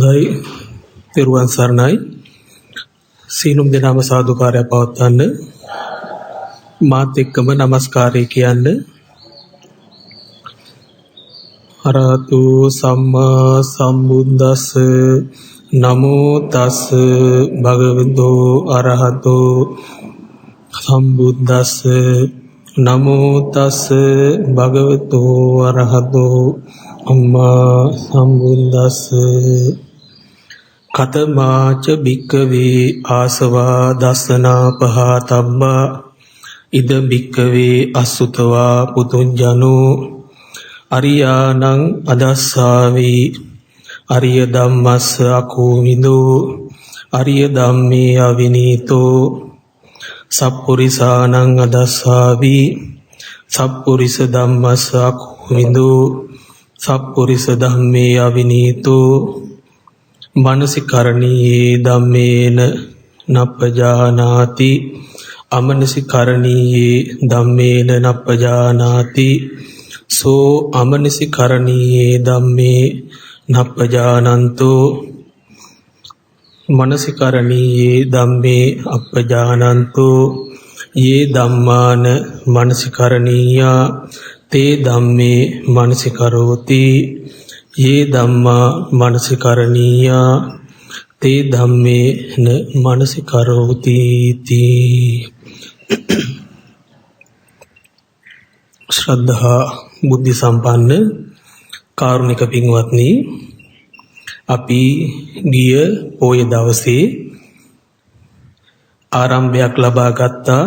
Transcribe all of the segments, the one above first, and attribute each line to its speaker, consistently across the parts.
Speaker 1: හොඳයි තෙරුවන් සරණයි සීලුම් දෙනාම සාදුකාරය පවත්වන්න මාත් එක්කම নমස්කාරය කියන්න අරහතු සම්මා සම්බුද්දස්ස නමෝ තස් භගවතු අරහතු සම්බුද්දස්ස නමෝ තස් භගවතු අරහතු අම්මා සම්බුද්දස්ස කතමාච භික්ඛවේ ආසවා දස්සනා පහතබ්බා ඉද භික්ඛවේ අසුතවා පුතුංජනෝ අරියානං අදස්සාවි අරිය ධම්මස්ස අකෝවිදෝ අරිය ධම්මේ අවිනීතෝ සප්පුරිසානං අදස්සාවි සප්පුරිස ධම්මස්ස අකෝවිදෝ සප්පුරිස ධම්මේ අවිනීතෝ මනසිකරණීයේ ධම්මේන නප්පජානාති අමනසිකරණීයේ ධම්මේන නප්පජානාති සෝ අමනසිකරණීයේ ධම්මේ නප්පජානන්තෝ මනසිකරණීයේ ධම්මේ අප්පජානන්තෝ යේ ධම්මාන මනසිකරණීයා තේ ධම්මේ මනසිකරෝති යේ ධම්මා මනසිකරණීයා තේ ධම්මේ න මනසිකරෝති තී. ශ්‍රද්ධා බුද්ධ සම්පන්න කාරුණික පින්වත්නි, අපි ගිය පොය දවසේ ආරම්භයක් ලබා ගත්තා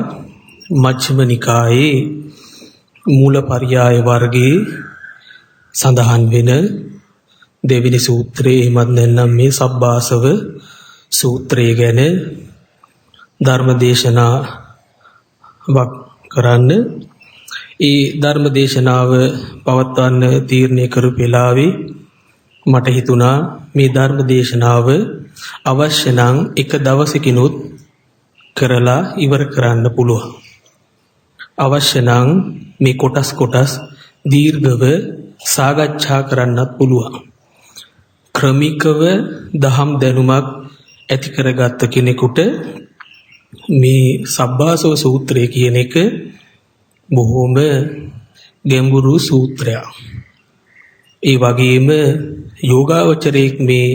Speaker 1: මජ්ක්‍ධිම නිකායේ මූලපරියාය වර්ගයේ සඳහන් වෙන දෙවෙනි සූත්‍රයේ එමත් නැත්නම් මේ සබ්බාසව සූත්‍රය ගැන ධර්මදේශනාවක් කරන්න. ඒ ධර්මදේශනාව පවත්වන්න තීරණය කරපු වෙලාවේ මට හිතුණා මේ ධර්මදේශනාව අවශ්‍ය නම් එක දවසකිනුත් කරලා ඉවර කරන්න පුළුවන්. අවශ්‍ය නම් මේ කොටස් දීර්ඝව සාකච්ඡා කරන්නත් පුළුවන්. ක්‍රමිකව දහම් දැනුමක් ඇති කරගත්ත කෙනෙකුට මේ සබ්බාසව සූත්‍රය කියන එක බොහොම ගැඹුරු සූත්‍රයක්. ඒ වගේම යෝගාවචරයේ මේ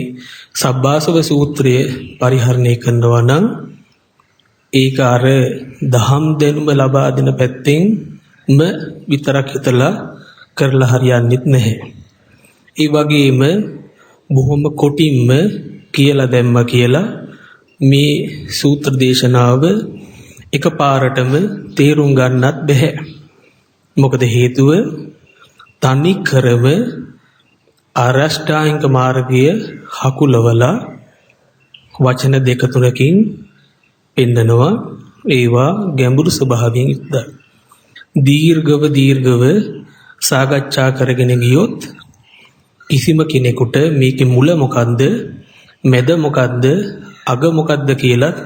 Speaker 1: සබ්බාසව සූත්‍රය පරිහරණය කරනවා නම් ඒක අර දහම් දැනුම ලබා දෙන පැත්තෙන්ම විතරක් හිතලා කරලා හරියන්නේත් නැහැ. ඒ වගේම බොහොම කොටින්ම කියලා දැම්ම කියලා මේ සූත්‍ර දේශනාව එකපාරටම තේරුම් ගන්නත් බැහැ. මොකද හේතුව තනි කරම අරෂ්ඨාංග මාර්ගය හකුලවලා වචන දෙක තුනකින් පෙන්නනවා. ඒවා ගැඹුරු ස්වභාවයෙන් යුක්තයි. දීර්ඝව සාකච්ඡා කරගෙන ගියොත් කිසිම කෙනෙකුට මේකේ මුල මොකද්ද, මැද මොකද්ද, අග මොකද්ද කියලා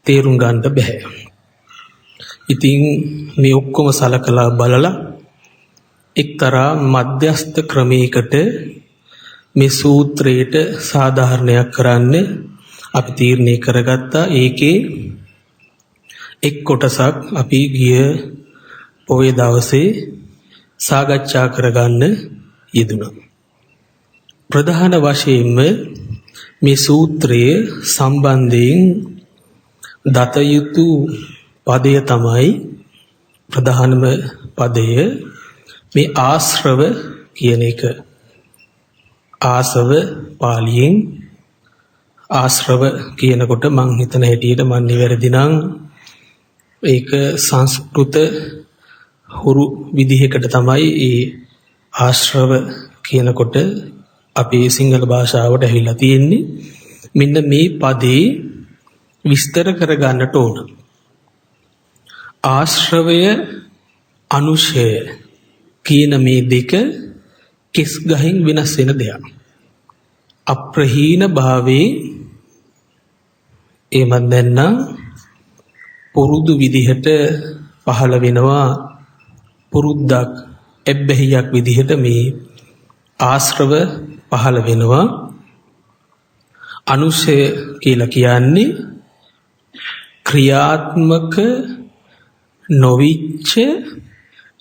Speaker 1: තේරුම් ගන්න බෑ. ඉතින් මේ ඔක්කොම සලකලා බලලා එක්තරා මධ්‍යස්ථ ක්‍රමයකට මේ සූත්‍රයට සාධාරණයක් කරන්න අපි තීරණය කරගත්තා. ඒකේ එක් කොටසක් අපි ගිය පොය දවසේ සාකච්ඡා කරගන්න යෙදුණා. ප්‍රධාන වශයෙන්ම මේ සූත්‍රය සම්බන්ධයෙන් දත යුතු පදය තමයි ප්‍රධානම පදය මේ ආශ්‍රව කියන එක. ආසව පාලියෙන් ආශ්‍රව කියනකොට මං හිතන හැටියට මන් නිවැරදි නම් ඒක සංස්කෘත හුරු විදිහකට තමයි ඒ ආශ්‍රව කියනකොට අපේ සිංහල භාෂාවට ඇවිල්ලා තියෙන්නේ. මෙන්න මේ පදේ විස්තර කරගන්නට ඕන. ආශ්‍රවය අනුශය කියන මේ දෙක කෙස් ගහින් වෙනස් වෙන දෙයක්. අප්‍රහීන භාවයේ එමන් දැන්නම් පුරුදු විදිහට පහළ වෙනවා. පුරුද්දක් එබ්බැහියක් විදිහට මේ ආශ්‍රව පහළ වෙනවා. අනුශය කියලා කියන්නේ ක්‍රියාත්මක නොවිච්ච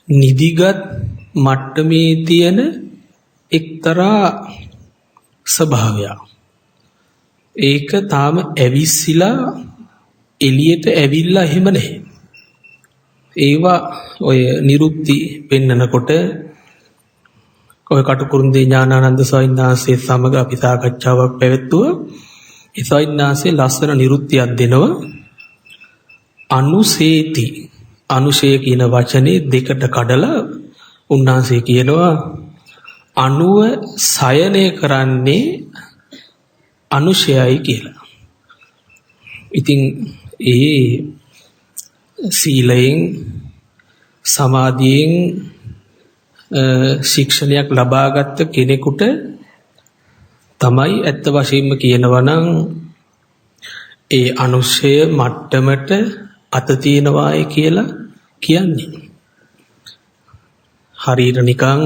Speaker 1: නිදිගත් මට්ටමේ තියෙන එක්තරා ස්වභාවයක්. ඒක තාම ඇවිස්සලා එළියට ඇවිල්ලා එහෙම නැහැ. ඒවා ඔය නිරුක්ති පෙන්නකොට ඔය කටුකුරුන්දී ඥානානන්ද ස්වාමීන් වහන්සේ සමග අපි සාකච්ඡාවක් පැවැත්තුවා. ඒ ස්වාමීන් වහන්සේ ලස්සන නිරුක්තියක් දෙනවා. අනුසේති, අනුශය කියන වචනේ දෙකට කඩලා උන්වහන්සේ කියනවා අණුව සයනය කරන්නේ අනුශයයි කියලා. ඉතින් ඒ සීලයෙන් සමාධියෙන් ශික්ෂණයක් ලබාගත් කෙනෙකුට තමයි ඇත්ත වශයෙන්ම කියනවා නම් ඒ අනුශය මට්ටමට අත තියනවායි කියලා කියන්නේ. හරියට නිකන්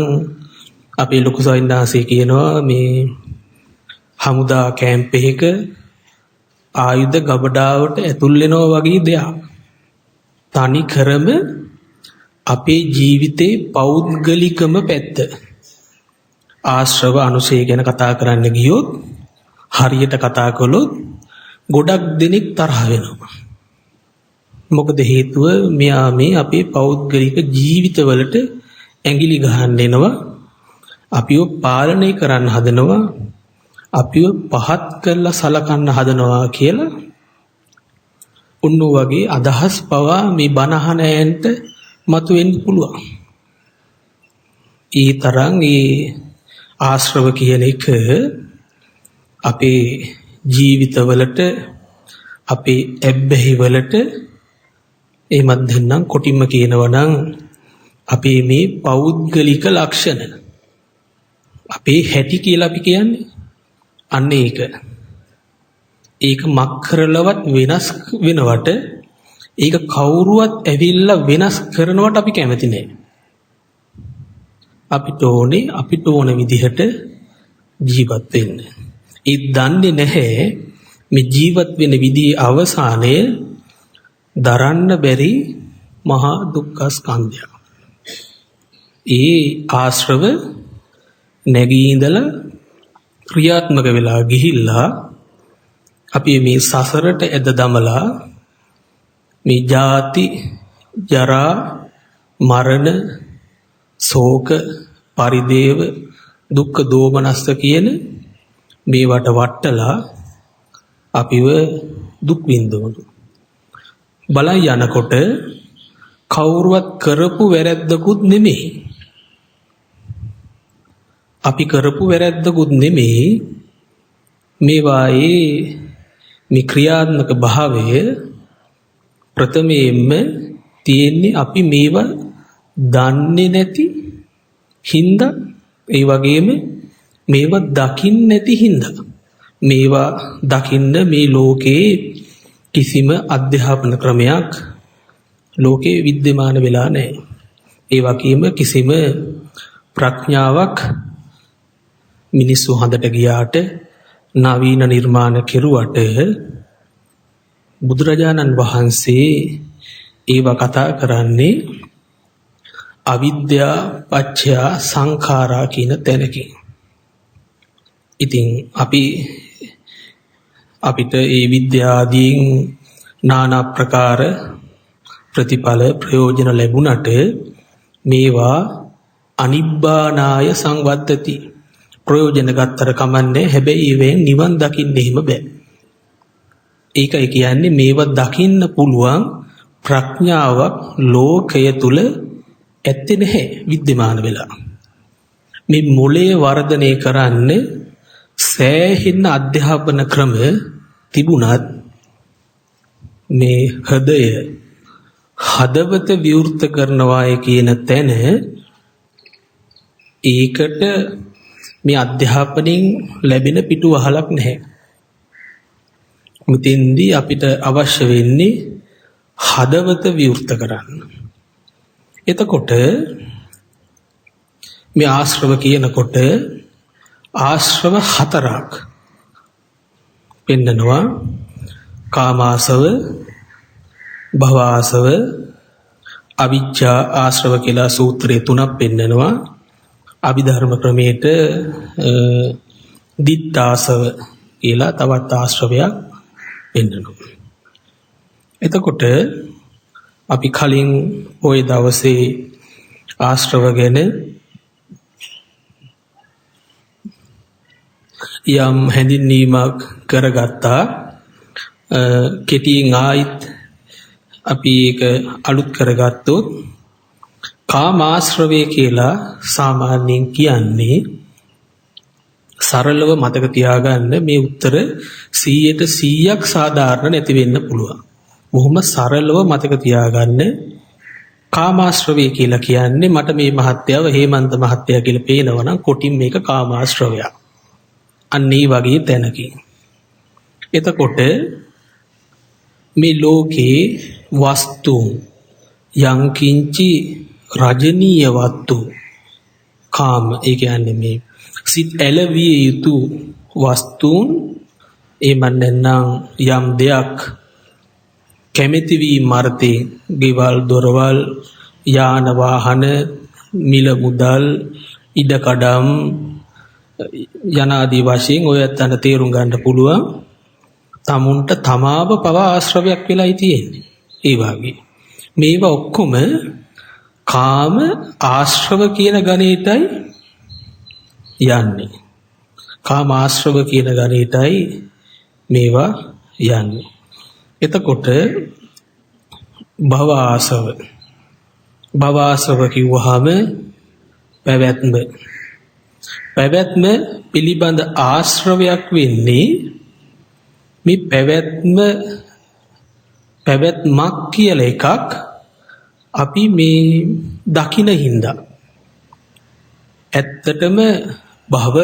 Speaker 1: අපේ ලොකු ස්වාමීන් වහන්සේ කියනවා මේ හමුදා කැම්ප් එකක ආයුධ ගබඩාවට ඇතුල් වෙනවා වගේ දෙයක්. තනි කරම අපේ ජීවිතේ පෞද්ගලිකම පැත්ත ආශ්‍රව අනුශය ගැන කතා කරන්න ගියොත් හරියට කතා කළොත් ගොඩක් දෙනෙක් තරහ වෙනවා. මොකද හේතුව මෙයා මේ අපේ පෞද්ගලික ජීවිතවලට ඇඟිලි ගහන්න එනවා, අපිව පාලනය කරන්න හදනවා, අපිව පහත් කරලා සලකන්න හදනවා කියලා උන්නු වගේ අදහස් පවා මේ බණහන ඇන්ට මතුවෙන්න පුළුවන්. ඒ තරම් ඒ ආශ්‍රව කියන එක අපේ ජීවිතවලට අපේ ඇබ්බැහි වලට එහෙමත් නැත්නම් කොටින්ම කියනවා නම් අපේ මේ පෞද්ගලික ලක්ෂණ අපේ හැටි කියලා අපි කියන්නේ අන්න ඒක මක් කරලවත් වෙනස් වෙනවට ඒක කවුරුවත් ඇවිල්ලා වෙනස් කරනවට අපි කැමති නෑ. අපිට ඕන විදිහට ජීවත් වෙන්න. ඒ දන්නේ නැහැ මේ ජීවත් වෙන විදිහේ අවසානය දරන්න බැරි මහා දුක්ඛ ස්කන්ධය. ඒ ආශ්‍රව නැගී ඉඳලා ක්‍රියාත්මක වෙලා ගිහිල්ලා අපි මේ සසරට ඇද දමලා මේ ජාති ජරා මරණ ශෝක පරිදේව දුක්ඛ දෝමනස්ස කියන මේවට වටලා අපිව දුක් විඳවනවා. බලන් යනකොට කවුරුවත් කරපු වැරැද්දකුත් නෙමෙයි. අපි කරපු වැරැද්දකුත් නෙමෙයි. මේවායේ මේ ක්‍රියාත්මක භාවය ප්‍රථමයෙන්ම තියෙන්නේ අපි මේවා දන්නේ නැති හින්දා, ඒ වගේම මේවා දකින්න නැති හින්දා. මේවා දකින්න මේ ලෝකේ කිසිම අධ්‍යාපන ක්‍රමයක් ලෝකේ विद्यमान වෙලා නැහැ. ඒ වගේම කිසිම ප්‍රඥාවක් මිනිස්සු හඳට ගියාට නවීන නිර්මාණ කෙරුවට බුදුරජාණන් වහන්සේ ඒව කතා කරන්නේ අවිද්‍යා පත්‍ය සංඛාරා කියන තැනකින්. ඉතින් අපිට ඒ විද්‍යාදීන් নানা ප්‍රකාර ප්‍රතිඵල ප්‍රයෝජන ලැබුණට මේවා අනිබ්බානාය සංවද්දති. ප්‍රයෝජන ගත්තර කමන්නේ, හැබැයි ඒවෙන් නිවන් දකින්න එහෙම බෑ. ඒකයි කියන්නේ මේවා දකින්න පුළුවන් ප්‍රඥාවක් ලෝකය තුල ඇත්තේ නැහැ, විද්‍යමාන වෙලා. මේ මොලේ වර්ධනය කරන්න සෑහෙන අධ්‍යාපන ක්‍රම තිබුණත් මේ හදවත විවෘත කරනවාය කියන තැන ඒකට මේ අධ්‍යාපනයෙන් ලැබෙන පිටුවහලක් නැහැ. මුතින්දී අපිට අවශ්‍ය වෙන්නේ හදවත විවෘත කරන්න. එතකොට මේ ආශ්‍රව කියනකොට ආශ්‍රව හතරක් පෙන්නනවා කාමාසව, භවආසව, අවිජ්ජා ආශ්‍රව කියලා සූත්‍රයේ තුනක් පෙන්නනවා. අභිධර්ම ක්‍රමයට දිත්තාසව කියලා තවත් ආශ්‍රවයක් පෙන්නනවා. එතකොට අපි කලින් ওই දවසේ ආශ්‍රව ගැන යම් හැඳින්වීමක් කරගත්තා. කෙටියෙන් ආයිත් අපි ඒක අලුත් කරගත්තොත් කාමාශ්‍රවය කියලා සාමාන්‍යයෙන් කියන්නේ සරලව මතක තියාගන්න මේ උත්තර 100% සාධාරණ නැති වෙන්න පුළුවන්. බොහොම සරලව මතක තියාගන්න කාමාශ්‍රවය කියලා කියන්නේ මට මේ මහත්යව හේමන්ත මහත්තයා කියලා පේනවනම් කොටින් මේක කාමාශ්‍රවයක්. අන්න ඒ වගේ තැනකින්. එතකොට මේ ලෝකේ වස්තු යංකින්චි රජනීය වස්තු කාම ඒ කියන්නේ මේ සිත් ඇලවිය යුතු වස්තුන් එමන් නැත්නම් යම් දෙයක් කැමැති වී මර්ථේ ගෙවල් දොරවල් යාන වාහන මිල මුදල් ඉඩකඩම් යනාදී වශයෙන් ඔය අතන තේරුම් ගන්න පුළුවන් තමුන්ට තමාව පවා ආශ්‍රවයක් වෙලායි තියෙන්නේ. ඒ වගේ මේවා ඔක්කොම කාම ආශ්‍රව කියන ගණේටයි යන්නේ. කාම ආශ්‍රව කියන ගණේටයි මේවා යන්නේ. එතකොට භව ආශ්‍රව කිව්වහම පැවැත්ම පිළිබඳ ආශ්‍රවයක් වෙන්නේ මේ පැවැත්මක් කියලා එකක් අපි මේ දකින හින්දා. ඇත්තටම භව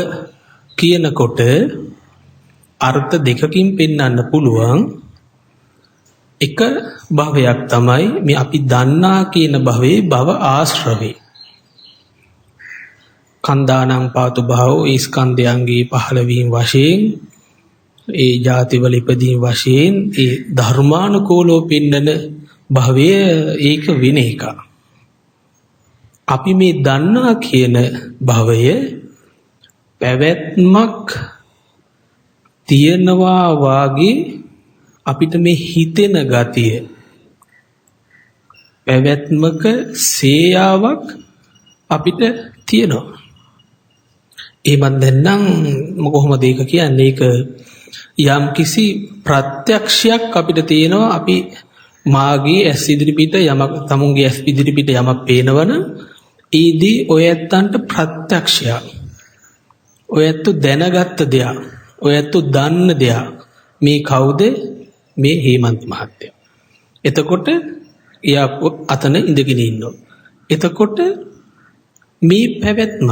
Speaker 1: කියනකොට අර්ථ දෙකකින් පෙන්වන්න පුළුවන්. එක භවයක් තමයි මේ අපි දන්නා කියන භවයේ භව ආශ්‍රවේ. කන්දානම් පාතු භව ඒ ස්කන්ධයන්ගේ පහළවීම වශයෙන් ඒ ජාතිවල ඉපදීම වශයෙන් ඒ ධර්මානුකූලව පෙන්නන භවය ඒක වෙන එක. අපි මේ දන්නා කියන භවය පැවැත්මක් තියනවා වාගේ අපිට මේ හිතෙන ගතිය පැවැත්මක සේයාවක් අපිට තියෙනවා. එහෙම නැත්නම් කොහොමද ඒක කියන්නේ? ඒක යම් කිසි ප්‍රත්‍යක්ෂයක් අපිට තියෙනවා. අපි මාගේ ඇස් ඉදිරිපිට යමක් තමුන්ගේ ඇස් ඉදිරිපිට යමක් පේනවනම් ඊදී ඔය ඇත්තන්ට ප්‍රත්‍යක්ෂයක්. ඔය ඇත්තු දැනගත්ත දෙයක්. ඔය ඇත්තු දන්න දෙයක්. මේ කවුද? මේ හේමන්ත මහත්තයා. එතකොට එයා අතන ඉඳගෙන ඉන්නවා. එතකොට මේ පැවැත්ම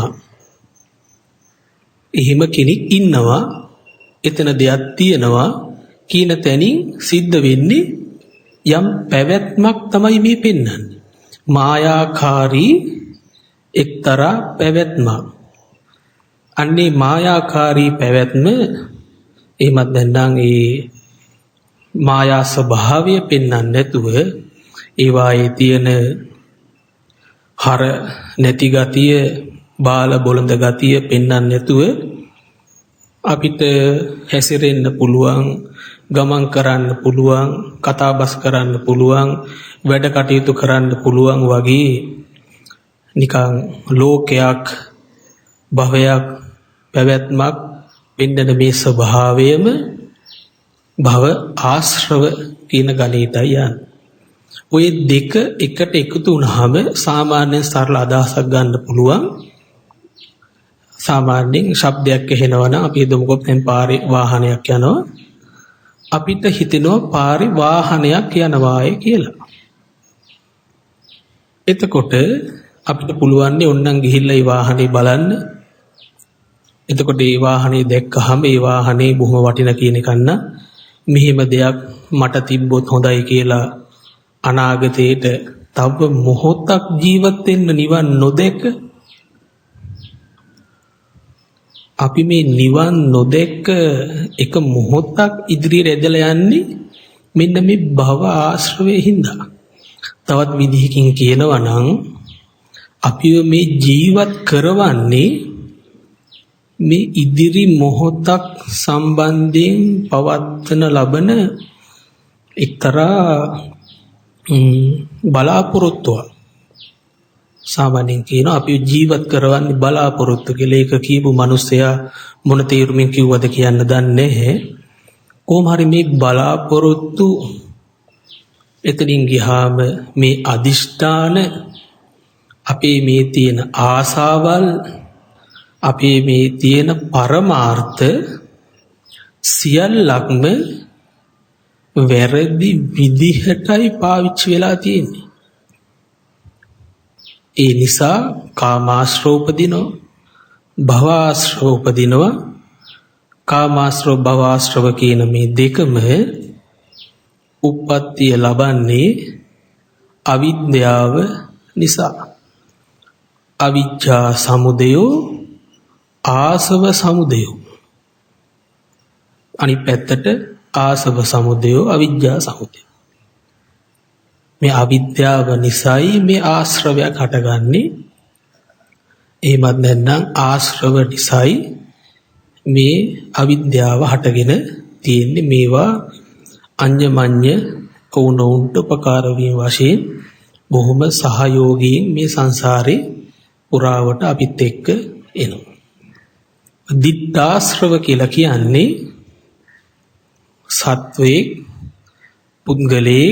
Speaker 1: එහෙම කෙනෙක් ඉන්නවා, එතන දෙයක් තියෙනවා කියන තැනින් සිද්ධ වෙන්නේ යම් පැවැත්මක් තමයි මේ පෙන්වන්නේ. මායාකාරී එක්තරා පැවැත්මක්. අන්නේ මායාකාරී පැවැත්ම එහෙමත් නැත්නම් ඒ මායා ස්වභාවය පෙන්වන්නේ නැතුව ඒවායේ තියෙන හර නැති ගතිය, බාල බොළඳ ගතිය පෙන්වන්නේ නැතුව අපිට හැසිරෙන්න පුළුවන්, ගමන් කරන්න පුළුවන්, කතා බස් කරන්න පුළුවන්, වැඩ කටයුතු කරන්න පුළුවන් වගේ නිකන් ලෝකයක්, භවයක්, පැවැත්මක් පෙන්වන මේ ස්වභාවයම භව ආශ්‍රව කියන ගණේටයි යන්නේ. ඔය දෙක එකට එකතු වුණාම සාමාන්‍යයෙන් සරල අදහසක් ගන්න පුළුවන්. සාමාන්‍යයෙන් ශබ්දයක් ඇහෙනවා නම් අපි හිතමුකෝ දැන් පාරේ වාහනයක් යනවා. අපිට හිතෙනවා පාරේ වාහනයක් යනවායි කියලා. එතකොට අපිට පුළුවන් නේ ඕන්නම් ගිහිල්ලා ඒ වාහනේ බලන්න. එතකොට ඒ වාහනේ දැක්කහම ඒ වාහනේ බොහොම වටිනා කියන එක න මෙහෙම දෙයක් මට තිබ්බොත් හොඳයි කියලා අනාගතේට තව මොහොතක් ජීවත් වෙන්න නිවන් නොදැක අපි මේ නිවන් නොදැක්ක එක මොහොතක් ඉදිරියට ඇදලා යන්නේ මෙන්න මේ භව ආශ්‍රවයේ හින්දා. තවත් විදිහකින් කියනවා නම් අපිව මේ ජීවත් කරවන්නේ මේ ඉදිරි මොහොතක් සම්බන්ධයෙන් පවත්වන ලබන එක්තරා බලාපොරොත්තුවක්. සාමාන්‍යයෙන් කියනවා අපි ජීවත් කරවන්නේ බලාපොරොත්තු කියලා. ඒක කියපු මිනිස්සයා මොන තේරුමින් කිව්වද කියන්න දන්නේ නැහැ. කොහොම හරි මේ බලාපොරොත්තු එතනින් ගියාම මේ අදිෂ්ඨාන අපේ මේ තියෙන ආසාවල් අපේ මේ තියෙන පරමාර්ථ සියල්ලක්ම වැරදි විදිහටයි පාවිච්චි වෙලා තියෙන්නේ. ඒ නිසා කාමාශ්‍රව උපදිනවා, භවආශ්‍රව උපදිනවා. කාමාශ්‍රව භවආශ්‍රව කියන මේ දෙකම උප්පත්තිය ලබන්නේ අවිද්‍යාව නිසා. අවිජ්ජා සමුදයෝ ආසව සමුදයෝ. අනිත් පැත්තට ආසව සමුදයෝ අවිජ්ජා සමුදයෝ. මේ අවිද්‍යාව නිසායි මේ ආශ්‍රවයක් හටගන්නේ. එහෙමත් නැත්නම් ආශ්‍රව නිසායි මේ අවිද්‍යාව හටගෙන තියෙන්නේ. මේවා අඤ්ඤමඤ්ඤ කවුනොවුන්ට උපකාර වීම වශයෙන් බොහොම සහයෝගයෙන් මේ සංසාරේ පුරාවට අපිත් එක්ක එනවා. දිත්තාශ්‍රව කියලා කියන්නේ සත්වයේ පුද්ගලයේ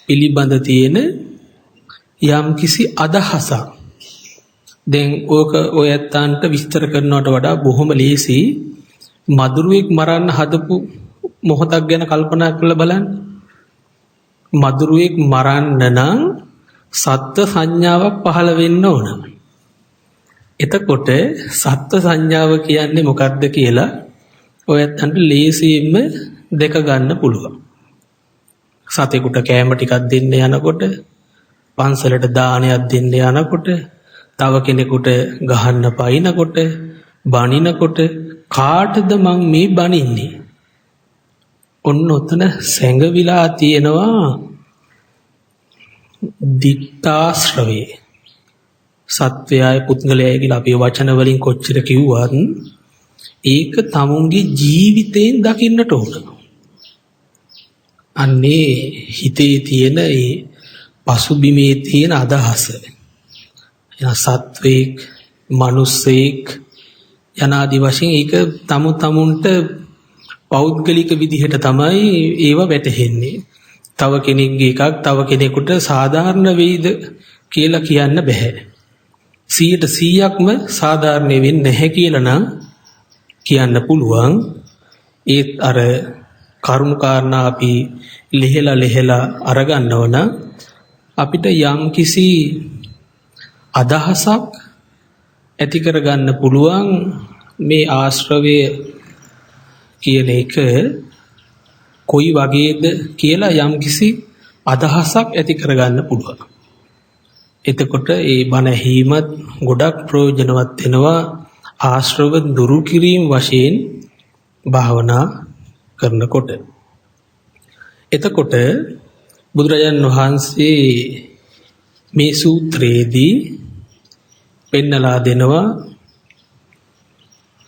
Speaker 1: පිළිබඳ තියෙන යම් කිසි අදහසක්. දැන් ඔය ඇත්තන්ට විස්තර කරනවට වඩා බොහොම ලේසි. මදුරුවෙක් මරන්න හදපු මොහොතක් ගැන කල්පනා කරලා බලන්න. මදුරුවෙක් මරන්න නම් සත්ත්ව සංඥාවක් පහළ වෙන්න ඕන. එතකොට සත්ත්ව සංඥාව කියන්නේ මොකක්ද කියලා ඔය ඇත්තන්ට ලේසියෙන්ම දෙක ගන්න පුළුවන්. සතෙකුට කෑම ටිකක් දෙන්න යනකොට, පන්සලට දානයක් දෙන්න යනකොට, තව කෙනෙකුට ගහන්න පයින්නකොට, බනිනකොට කාටද මං මේ බනින්නේ? ඔන්න ඔතන සැඟවිලා තියෙනවා දිත්තාශ්‍රවේ. සත්වයයි පුද්ගලයයි කියලා අපි වචන වලින් කොච්චර කිව්වත් ඒක තමුන්ගේ ජීවිතයෙන් දකින්නට ඕන. අන්නේ හිතේ තියෙන ඒ පසුබිමේ තියෙන අදහස. එන සත්වේක්, මිනිස්සෙක් යනාදි වශයෙන් ඒක තමුන්ට පෞද්ගලික විදිහට තමයි ඒව වැටහෙන්නේ. තව කෙනෙක්ගේ එකක් තව කෙනෙකුට සාධාරණ වෙයිද කියලා කියන්න බෑ. 100%ක්ම සාධාරණ වෙන්නේ නැහැ කියලා නම් කියන්න පුළුවන්. ඒත් අර කරුණු කාරණා අපි ලෙහෙලා අරගන්නව නම් අපිට යම් කිසි අදහසක් ඇති කරගන්න පුළුවන් මේ ආශ්‍රවය කියන එක කොයි වගේද කියලා යම් කිසි අදහසක් ඇති කරගන්න පුළුවන්. එතකොට ඒ බණ ඇහිමත් ගොඩක් ප්‍රයෝජනවත් වෙනවා ආශ්‍රව දුරු කිරීම වශයෙන් භාවනා කරනකොට. එතකොට බුදුරජාණන් වහන්සේ මේ සූත්‍රයේදී පෙන්නලා දෙනවා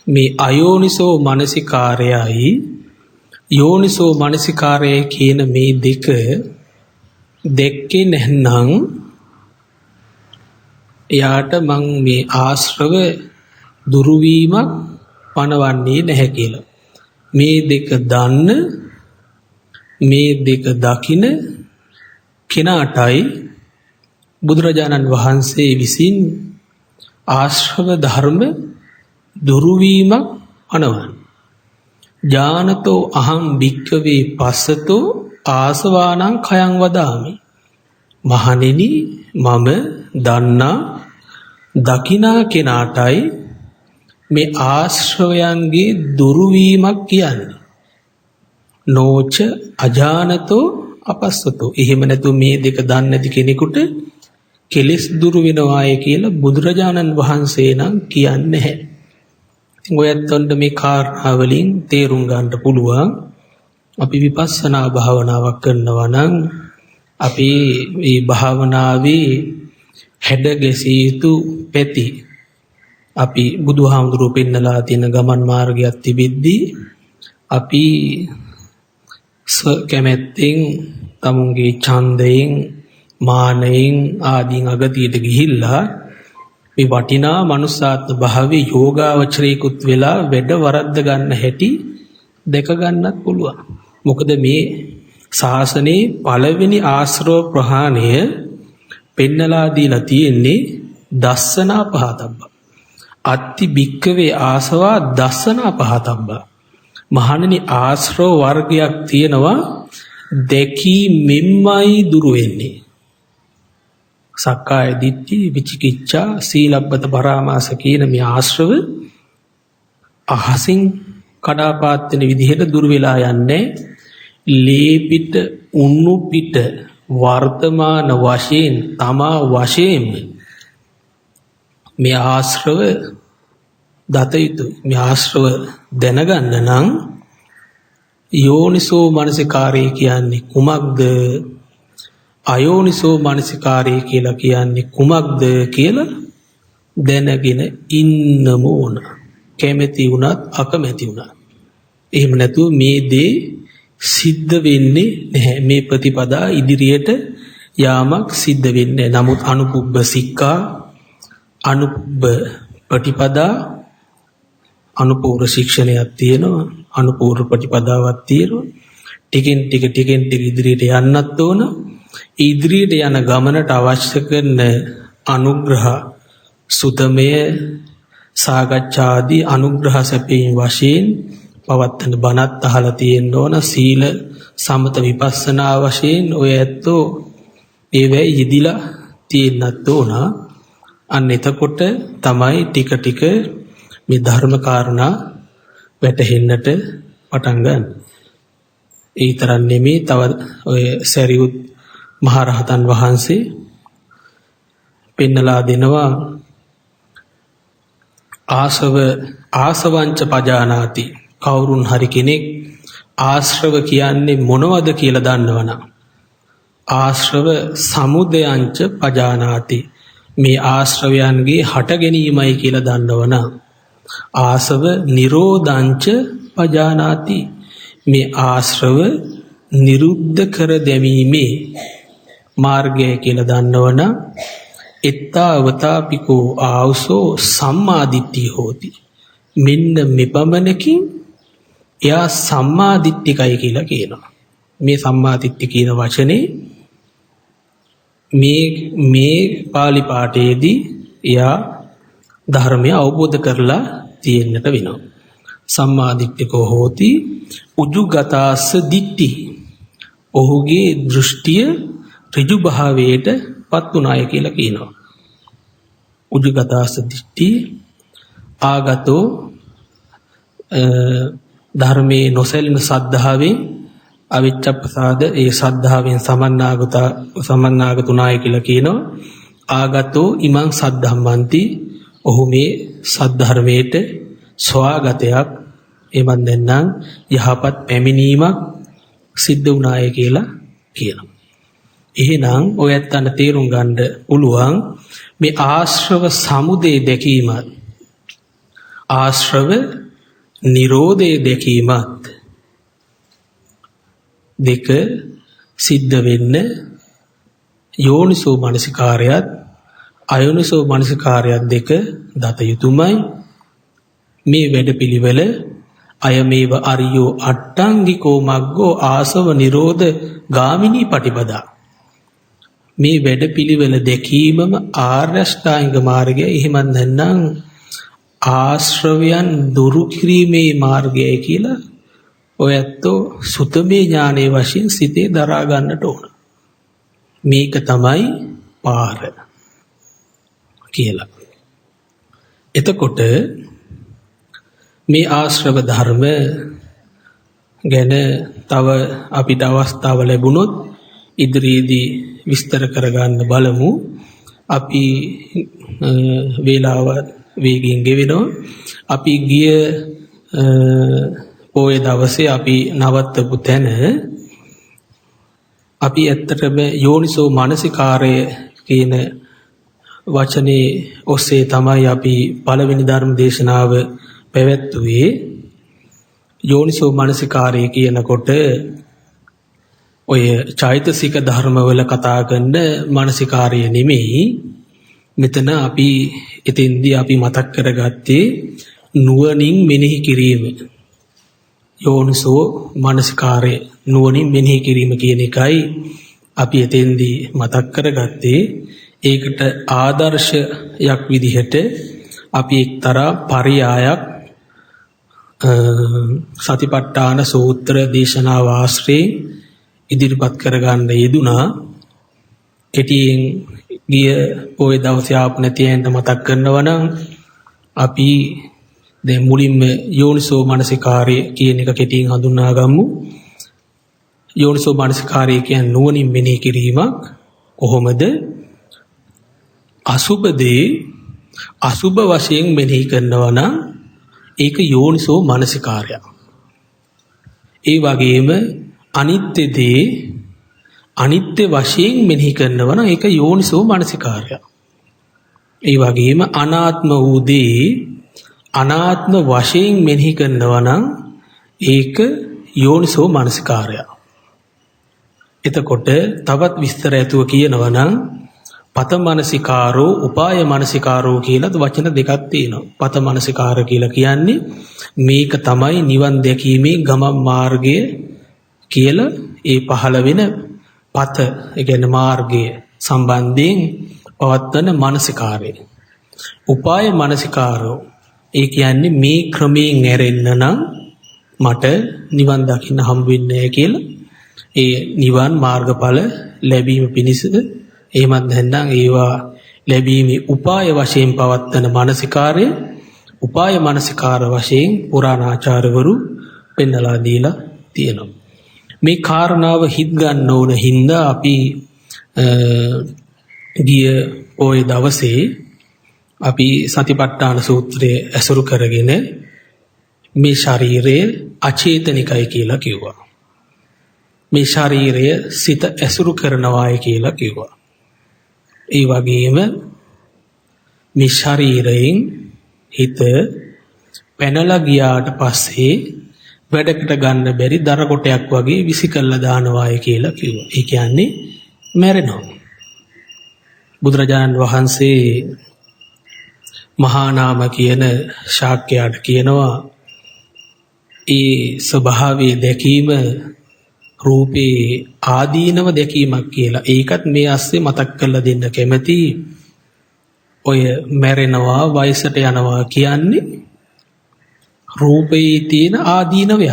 Speaker 1: මේ අයෝනිසෝ මනසිකාරයයි යෝනිසෝ මනසිකාරය කියන මේ දෙක දෙක්කේ නැත්නම් එයාට මං මේ ආශ්‍රව දුරු වීමක් පනවන්නේ නැහැ කියලා. මේ දෙක දන්න, මේ දෙක දකින කෙනාටයි බුදුරජාණන් වහන්සේ විසින් ආශ්‍රව ධර්ම දුරු වීමක් පනවන්නේ. ඥානතෝ අහං භික්ඛවේ පස්සතෝ ආසවානං khයං වදාමි. මහණෙනි මම දන්නා දකිනා කෙනාටයි මේ ආශ්‍රවයන්ගේ දුරු වීමක් කියන්නේ. නෝච අජානතෝ අපස්සතෝ. එහෙම නැතු මේ දෙක දන්නේ නැති කෙනෙකුට කෙලෙස් දුරු වෙනවාය කියලා බුදුරජාණන් වහන්සේ නම් කියන්නේ නැහැ. ඔය ඇත්තොන්ට මේ කාරණා වලින් තේරුම් ගන්න පුළුවන් අපි විපස්සනා භාවනාවක් කරනවා නම් අපි මේ භාවනාවේ හැඩ ගැසිය යුතු පැති අපි බුදුහාමුදුරුවෝ පෙන්නලා තියෙන ගමන් මාර්ගයක් තිබෙද්දී අපි කැමැත්තෙන් තමුන්ගේ ඡන්දයෙන් මානයෙන් ආදීන් අගතියට ගිහිල්ලා මේ වටිනා මනුස්සාත්ම භාවයේ යෝගාවචරයකුත් වෙලා වැඩ වරද්ද ගන්න හැටි දැක ගන්නත් පුළුවන්. මොකද මේ ශාසනයේ පළවෙනි ආශ්‍රව ප්‍රහාණය පෙන්නලා දීලා තියෙන්නේ දස්සනා පහතබ්බ. අත්ති භික්කවේ ආසවා දස්සනා පහතබ්බ. මහණෙනි ආශ්‍රව වර්ගයක් තියෙනවා දැකීමෙන්මයි දුරු වෙන්නේ. සක්කාය දිට්ඨි විචිකිච්ඡා සීලබ්බත පරාමාස කියන මේ ආශ්‍රව අහසින් කඩාපාත් වෙන විදිහට දුර වෙලා යන්නේ ලේ පිට උණු පිට වර්තමාන වශයෙන් තමා වශයෙන් මේ ආශ්‍රව දත යුතු මේ ආශ්‍රව දැනගන්න නම් යෝනිසෝ මනසිකාරය කියන්නේ කුමක්ද අයෝනිසෝ මනසිකාරය කියලා කියන්නේ කුමක්ද කියලා දැනගෙන ඉන්නම ඕන. කැමැති වුණත් අකමැති වුණත්. එහෙම නැතුව මේ දේ සිද්ධ වෙන්නේ නැහැ. මේ ප්‍රතිපදා ඉදිරියට යාමක් සිද්ධ වෙන්නේ නැහැ. නමුත් අනුපුබ්බ සික්ඛා අනුපුබ්බ ප්‍රතිපදා අනුපූර්ව ශික්ෂණයක් තියෙනවා. අනුපූර්ව ප්‍රතිපදාවක් තියෙනවා. ටිකෙන් ටික ඉදිරියට යන්නත් ඕන. ඉදිරියට යන ගමනට අවශ්‍ය කරන අනුග්‍රහ සුතමය සාකච්ඡාදී අනුග්‍රහ සැපීම් වශයෙන් පවත්තන බණත් අහලා තියෙන්න ඕන. සීල සමත විපස්සනා වශයෙන් ඔය ඇත්තෝ ඒවැ යෙදිලා තියෙන්නත් ඕන. අන්න එතකොට තමයි ටික ටික මේ ධර්ම කාරණා වැටහෙන්නට පටන් ගන්න. ඒ තරම් නෙමේ තව ඔය සරියුත් මහරහතන් වහන්සේ පෙන්නලා දෙනවා ආසවංච පජානාති. කවුරුන් හරි කෙනෙක් ආශ්‍රව කියන්නේ මොනවද කියලා දන්නවනම් ආශ්‍රව සමුදයංච පජානාති. මේ ආශ්‍රවයන්ගේ හට ගැනීමයි කියලා දන්නවනම් ආසව නිරෝධංච පජානාති. මේ ආශ්‍රව නිරුද්ධ කර දැමීමේ මාර්ගය කියලා දන්නවනම් එත්තාවතාපිකෝ ආවසෝ සම්මාදිට්ඨිය හෝති. මෙන්න මෙපමණකින් එයා සම්මාදිට්ඨිකයි කියලා කියනවා. මේ සම්මාදිට්ඨි කියන වචනේ මේ පාලි පාඨයේදී එයා ධර්මය අවබෝධ කරලා තියෙන්නට වෙනවා. සම්මාදිට්ඨිකෝ හෝති උජුගතාස්ස දිට්ඨි. ඔහුගේ දෘෂ්ටිය ඍජු භාවයට පත් උනාය කියලා කියනවා. උජුගතාස්ස දිට්ඨි ආගතෝ ධර්මයේ නොසැලෙන සද්ධාවෙන් අවිච්ඡප්පසාද ඒ සද්ධාවෙන් සමන්නාගතුනාය කියලා කියනවා. ආගතෝ ඉමං සද්ධම්මන්ති. ඔහු මේ සද්ධර්මයට ස්වාගතයක් එමන් දෙන්නම් යහපත් පැමිණීමක් සිද්ධ වුණාය කියලා කියනවා. එහෙනම් ඔය ඇත්තන්ට තේරුම් ගන්න පුළුවන් මේ ආශ්‍රව සමුදය දැකීමත් ආශ්‍රව නිරෝධය දැකීමත් දෙක සිද්ධ වෙන්න යෝනිසෝ මනසිකාරයත් අයෝනිසෝ මනසිකාරයත් දෙක දත යුතුමයි. මේ වැඩපිළිවෙල අයමේව අරියෝ අට්ටංගිකෝ මග්ගෝ ආසව නිරෝධ ගාමිනී පටිපදා. මේ වැඩපිළිවෙල දැකීමම ආර්ය අෂ්ටාංගික මාර්ගය. එහෙම නැත්නම් ආශ්‍රවයන් දුරු කිරීමේ මාර්ගයයි කියලා ඔය ඇත්තෝ සුතමේ ඥානයේ වශයෙන් සිතේ දරා ගන්නට ඕන. මේක තමයි පාර කියලා. එතකොට මේ ආශ්‍රව ධර්ම ගැන තව අපිට අවස්ථාව ලැබුණොත් ඉදිරියේදී විස්තර කරගන්න බලමු. අපි වේලාව වේගයෙන් ගෙවෙනවා. අපි ගිය පොයේ දවසේ අපි නවත්තපු තැන අපි ඇත්තටම යෝනිසෝ මනසිකාරය කියන වචනේ ඔස්සේ තමයි අපි පළවෙනි ධර්ම දේශනාව පැවැත්වුවේ. යෝනිසෝ මනසිකාරය කියනකොට ඔය චෛතසික ධර්මවල කතා කරන මනසිකාරය නෙමෙයි. මෙතන අපි එතෙන්දී අපි මතක් කරගත්තේ නුවණින් මෙනෙහි කිරීම. යෝනිසෝ මනසිකාරය නුවණින් මෙනෙහි කිරීම කියන එකයි අපි එතෙන්දී මතක් කරගත්තේ. ඒකට ආදර්ශයක් විදිහට අපි එක්තරා පරියායක් සතිපට්ඨාන සූත්‍ර දේශනාව ආශ්‍රයෙන් ඉදිරිපත් කරගන්න යෙදුනා. කෙටියෙන් ගිය පොයේ දවසේ ආපු නැති අයන්ට මතක් කරනවා නම් අපි දැන් මුලින්ම යෝනිසෝ මනසිකාරය කියන එක කෙටියෙන් හඳුනා ගමු. යෝනිසෝ මනසිකාරය කියන්නේ නුවණින් මෙනෙහි කිරීමක්. කොහොමද? අසුබදී අසුබ වශයෙන් මෙනෙහි කරනවා නම් ඒක යෝනිසෝ මනසිකාරය. ඒ වගේම අනිත්‍යදී අනිත්‍ය වශයෙන් මෙනෙහි කරනවා නම් ඒක යෝනිසෝ මනසිකාරය. ඒ වගේම අනාත්ම වූ දේ අනාත්ම වශයෙන් මෙනෙහි කරනවා නම් ඒක යෝනිසෝ මනසිකාරය. එතකොට තවත් විස්තර ඇතුව කියනවා නම් පත මනසිකාරෝ උපාය මනසිකාරෝ කියලා වචන දෙකක් තියෙනවා. පත මනසිකාර කියලා කියන්නේ මේක තමයි නිවන් දැකීමේ ගමන් මාර්ගය කියලා ඒ පහළ වෙන පත ඒ කියන්නේ මාර්ගය සම්බන්ධයෙන් පවත්වන මනසිකාරය. උපාය මනසිකාරෝ ඒ කියන්නේ මේ ක්‍රමයෙන් ඇරෙන්න නම් මට නිවන් දකින්න හම්බ වෙන්නේ කියලා ඒ නිවන් මාර්ගඵල ලැබීම පිණිස එහෙමත් නැත්නම් ඒවා ලැබීමේ උපාය වශයෙන් පවත්වන මානසිකාරය උපාය මානසිකාර වශයෙන් පුරාණාචාර්යවරු පෙන්වලා දීලා තියෙනවා. මේ කාරණාව හිත ගන්න ඕන හින්දා අපි ගිය ওই දවසේ අපි සතිපට්ඨාන සූත්‍රය ඇසුරු කරගෙන මේ ශරීරය අචේතනිකයි කියලා කිව්වා. මේ ශරීරය සිත ඇසුරු කරනවායි කියලා කිව්වා. ඒ වගේම මේ ශරීරයෙන් හිත පැනලා ගියාට පස්සේ වැඩකට ගන්න බැරි දර කොටයක් වගේ විසිකල්ලා දානවායි කියලා කිව්වා. ඒ කියන්නේ මැරෙනවා. බුදුරජාණන් වහන්සේ මහා නාම කියන ශාක්‍යයාට කියනවා ඒ ස්වභාවයේ දැකීම රූපේ ආදීනව දැකීමක් කියලා. ඒකත් මේ ASCII මතක් කරලා දෙන්න කැමැති. ඔය මැරෙනවා වයසට යනවා කියන්නේ රූපේ තියෙන ආදීනවය.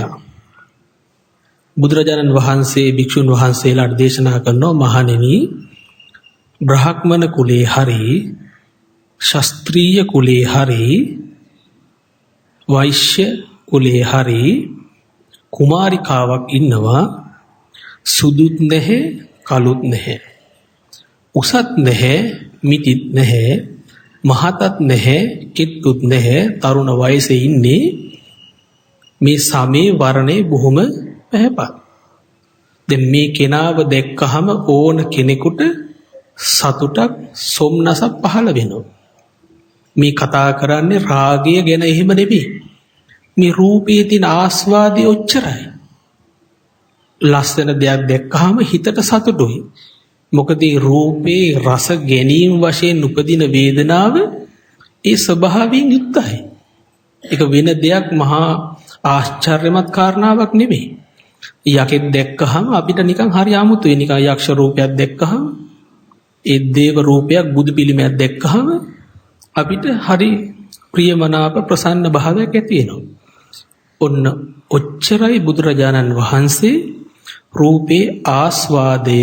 Speaker 1: බුදුරජාණන් වහන්සේ භික්ෂුන් වහන්සේලාට දේශනා කරනවා මහණෙනි බ්‍රාහ්මණ කුලේ හරි ශාස්ත්‍රීය කුලේ හරි වෛශ්‍ය කුලේ හරි කුමාරිකාවක් ඉන්නවා සුදුත් නැහැ කළුත් නැහැ උසත් නැහැ මිටිත් නැහැ මහතත් නැහැ කිට්ටුත් නැහැ තරුණ වයසේ ඉන්නේ මේ සමේ වර්ණේ බොහොම පැහැපත්. දැන් මේ කෙනාව දැක්කහම ඕන කෙනෙකුට සතුටක් සොම්නසක් පහළ වෙනවා. මේ කතා කරන්නේ රාගය ගැන එහෙම නෙමෙයි. මේ රූපයේ තියෙන ආස්වාදය ඔච්චරයි. ලස්සන දෙයක් දැක්කහම හිතට සතුටුයි. මොකද මේ රූපේ රස ගැනීම වශයෙන් උපදින වේදනාව ඒ ස්වභාවයෙන් යුක්තයි. ඒක වෙන දෙයක් මහා ආශ්චර්යමත් කාරණාවක් නෙමෙයි. යකෙක් දැක්කහම අපිට නිකන් හරි 아무තුයි. නිකන් යක්ෂ රූපයක් දැක්කහම ඒ දේව රූපයක් බුදු පිළිමයක් දැක්කහම අපිට හරි ප්‍රියමනාප ප්‍රසන්න භාවයක් ඇති වෙනවා. ඔන්න ඔච්චරයි බුදුරජාණන් වහන්සේ රූපේ ආස්වාදය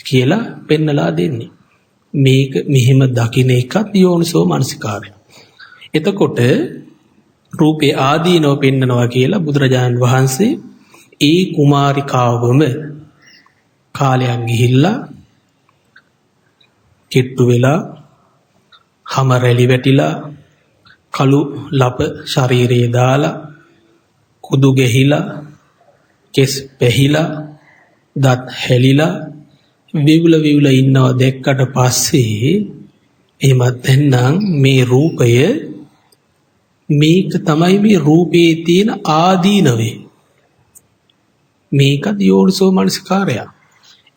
Speaker 1: කියලා පෙන්නලා දෙන්නේ. මේක මෙහෙම දකින්න එකත් යෝනිසෝ මනසිකාරය. එතකොට රූපේ ආදීනව පෙන්නනවා කියලා බුදුරජාණන් වහන්සේ ඒ කුමාරිකාවම කාලයක් ගිහිල්ලා කිට්ටු වෙලා හැම රැලි වැටිලා කළු ලප ශරීරයේ දාලා කුදු ගෙහිලා කෙස් පැහිලා දත් හැලිලා විවුල ඉන්නවා දැක්කට පස්සේ එහෙමත් නැත්නම් මේ රූපය මේක තමයි මේ රූපේ තියෙන ආදීනවේ මේකත් යෝනිසෝ මනසිකාරය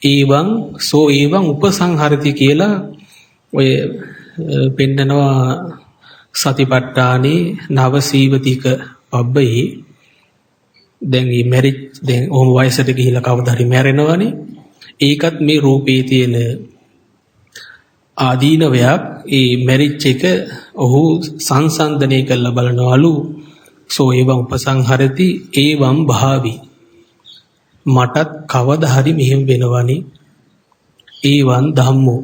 Speaker 1: ඒවං උපසංහරති කියලා ඔය පෙන්නනවා සතිපට්ඨානේ නවසීවතික පබ්බේ දැන් මේ මැරිජ් දැන් ඔහොම වයසට ගිහිලා කවදා හරි මැරෙනවනේ ඒකත් මේ රූපේ තියෙන ආදීනවයක් ඒ මැරිජ් එක ඔහු සංසන්දනය කරලා බලනවලු සෝ ඒවං උපසංහරති ඒවං භාවි මටත් කවදා හරි මෙහෙම වෙනවනේ ඒවං ධම්මෝ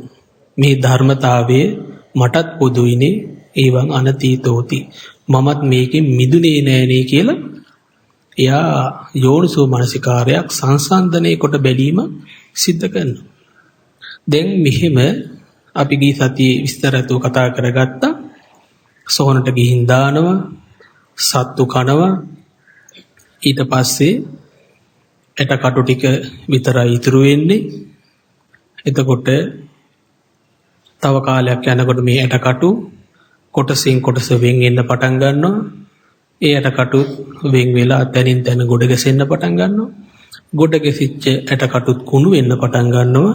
Speaker 1: මේ ධර්මතාවයේ මටත් පොදුයිනේ ඒවං අනතීතෝති මමත් මේකෙන් මිදුනේ නෑනේ කියලා එයා යෝනිසෝ මනසිකාරයක් සංසන්දනය කොට බැලීම සිද්ධ කරනවා. දැන් මෙහෙම අපි ගිය සතියේ විස්තරයතු කතා කරගත්තා. සෝනට ගිහින් දානවා, සත්තු කනවා. ඊට පස්සේ ඇටකටු ටික විතරයි ඉතුරු වෙන්නේ. එතකොට තව කාලයක් යනකොට මේ ඇටකටු කොටසින් කොටස වෙන් වෙන්න පටන් ගන්නවා. ඒ ඇටකටු වෙන් වෙලා තනින් තන ගොඩ ගැසෙන්න පටන් ගන්නවා. ගොඩ ගැසිච්ච ඇටකටුත් කුණු වෙන්න පටන් ගන්නවා.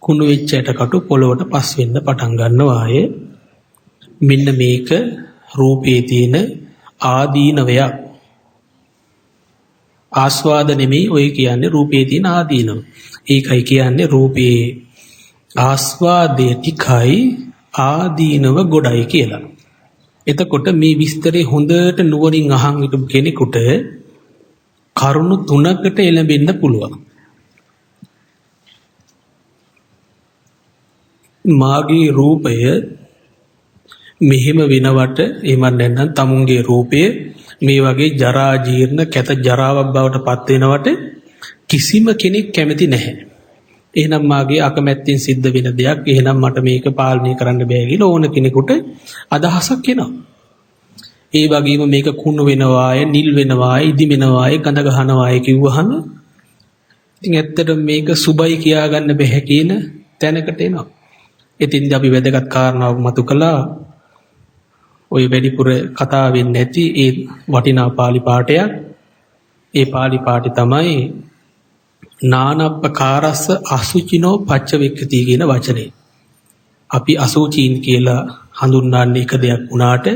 Speaker 1: කුණු වෙච්ච ඇටකටු පොළොවට පස් වෙන්න පටන් ගන්නවා. ආයේ මෙන්න මේක රූපේ තියෙන ආදීනවයක්. ආස්වාද නෙමෙයි ඔය කියන්නේ රූපේ තියෙන ආදීනව. ඒකයි කියන්නේ රූපේ ආස්වාදයේ tikai ආදීනව ගොඩයි කියලා. එතකොට මේ විස්තරේ හොඳට නුවණින් අහන් හිටපු කෙනෙකුට කරුණු තුනකට එළඹෙන්න පුළුවන්. මාගේ රූපය මෙහෙම වෙනවට එහෙම නැත්නම් තමුන්ගේ රූපය මේ වගේ ජරා ජීර්ණ කැත ජරාවක් බවට පත් වෙනවට කිසිම කෙනෙක් කැමති නැහැ. එහෙනම් මාගේ අකමැත්තෙන් සිද්ධ වෙන දෙයක්. එහෙනම් මට මේක පාලනය කරන්න බෑ කියලා ඕන කෙනෙකුට අදහසක් එනවා. ඒ වගේම මේක කුණු වෙනවාය, නිල් වෙනවාය, ඉදි වෙනවාය, ගඳ ගහනවාය කිව්වහම ඉතින් ඇත්තටම මේක සුබයි කියා ගන්න බැහැ කියන තැනකට එනවා. ඉතින් අපි වැදගත් කාරණාවක් මතු කළා. ওই වැඩිපුර කතා වෙන්නේ නැති ඒ වටිනා පාලි පාඨයක්. ඒ පාලි පාඨය තමයි නානප්පකාරස්ස අසුචිනෝ පච්චවෙක්කති කියන වචනේ. අපි අසුචීන් කියලා හඳුන්වන්නේ එක දෙයක් වුණාට